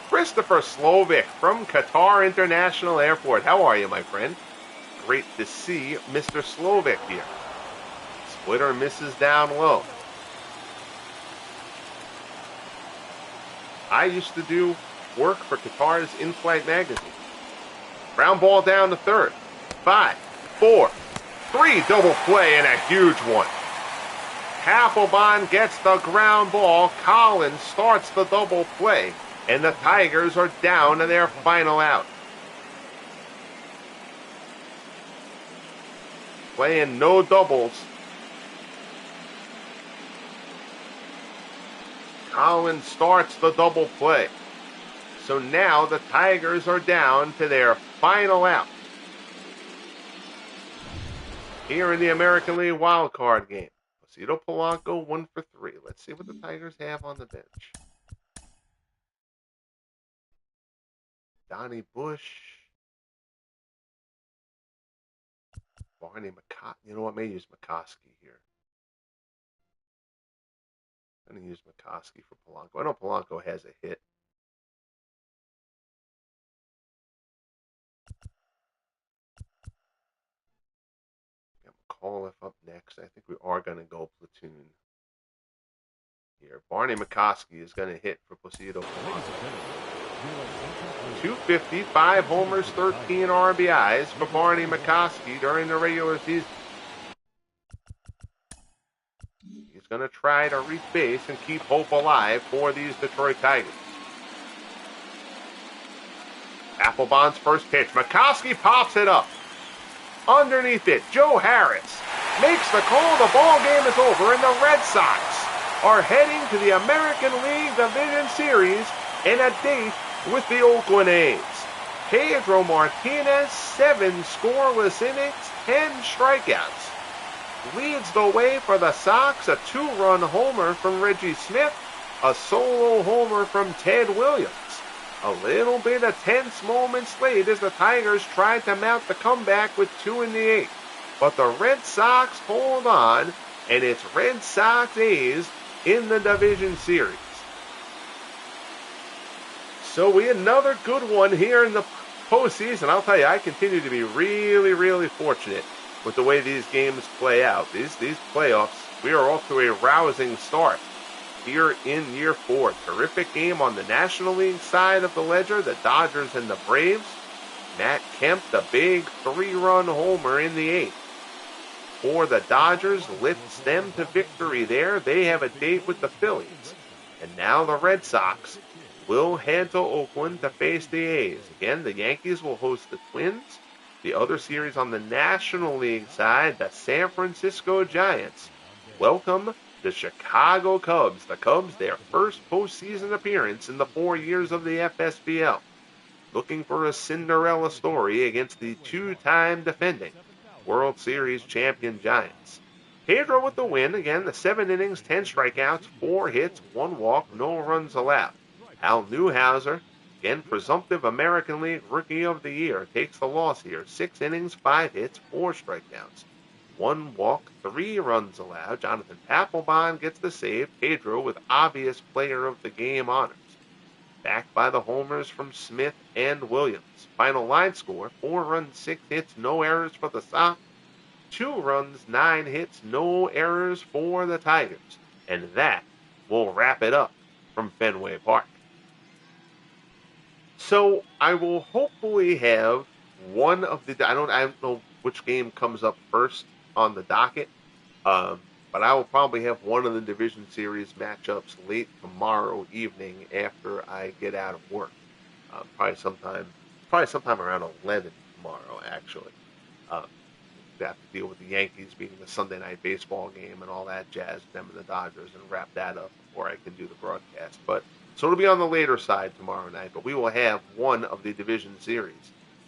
Speaker 1: Christopher Slovic from Qatar International Airport. How are you, my friend? Great to see Mr. Slovic here. Splitter misses down low. I used to do work for Qatar's in-flight magazine. Ground ball down to third. 5, 4, 3, double play, and a huge one. Papelbon gets the ground ball. Collins starts the double play, and the Tigers are down to their final out. Playing no doubles. Collins starts the double play. So now the Tigers are down to their final out here in the American League Wildcard Game. Placido Polanco 1 for 3. Let's see what the Tigers have on the bench. Donnie Bush. Barney McCoskey. You know what? May use McCoskey here. I'm going to use McCoskey for Polanco. I know Polanco has a hit. McAuliffe up next. I think we are going to go platoon here. Barney McCoskey is going to hit for Placido Polanco. 250, 5 homers, 13 RBIs for Barney McCoskey during the regular season. He's going to try to reach base and keep hope alive for these Detroit Tigers. Papelbon's first pitch. McCoskey pops it up. Underneath it, Joe Harris makes the call. The ball game is over, and the Red Sox are heading to the American League Division Series in a date with the Oakland A's. Pedro Martinez, 7 scoreless innings, 10 strikeouts. Leads the way for the Sox, a 2-run homer from Reggie Smith, a solo homer from Ted Williams. A little bit of tense moments late as the Tigers tried to mount the comeback with 2 in the 8th. But the Red Sox hold on, and it's Red Sox A's in the division series. So we had another good one here in the postseason. I'll tell you, I continue to be really, really fortunate with the way these games play out. These playoffs, we are off to a rousing start here in year 4. Terrific game on the National League side of the ledger, the Dodgers and the Braves. Matt Kemp, the big 3-run homer in the 8th. For the Dodgers, lifts them to victory there. They have a date with the Phillies. And now the Red Sox will head to Oakland to face the A's. Again, the Yankees will host the Twins. The other series on the National League side, the San Francisco Giants welcome the Chicago Cubs. The Cubs, their first postseason appearance in the 4 years of the FSBL. Looking for a Cinderella story against the 2-time defending World Series champion Giants. Pedro with the win. Again, the 7 innings, 10 strikeouts, 4 hits, 1 walk, no runs allowed. Hal Newhouser, again, presumptive American League Rookie of the Year, takes the loss here. 6 innings, 5 hits, 4 strikeouts, 1 walk, 3 runs allowed. Jonathan Papelbon gets the save. Pedro with obvious player of the game honors. Backed by the homers from Smith and Williams. Final line score, 4 runs, 6 hits, no errors for the Sox. 2 runs, 9 hits, no errors for the Tigers. And that will wrap it up from Fenway Park. So I will hopefully have one of the, I don't know which game comes up first on the docket, but I will probably have one of the division series matchups late tomorrow evening after I get out of work. Probably sometime around 11 tomorrow, actually. I have to deal with the Yankees being the Sunday night baseball game and all that jazz, them and the Dodgers, and wrap that up before I can do the broadcast. So it'll be on the later side tomorrow night, but we will have one of the division series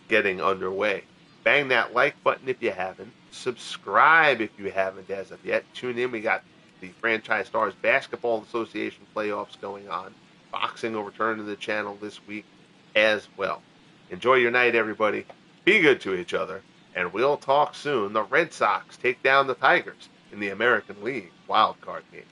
Speaker 1: getting underway. Bang that like button if you haven't. Subscribe if you haven't as of yet. Tune in. We got the Franchise Stars Basketball Association playoffs going on. Boxing will return to the channel this week as well. Enjoy your night, everybody. Be good to each other. And we'll talk soon. The Red Sox take down the Tigers in the American League Wildcard Game.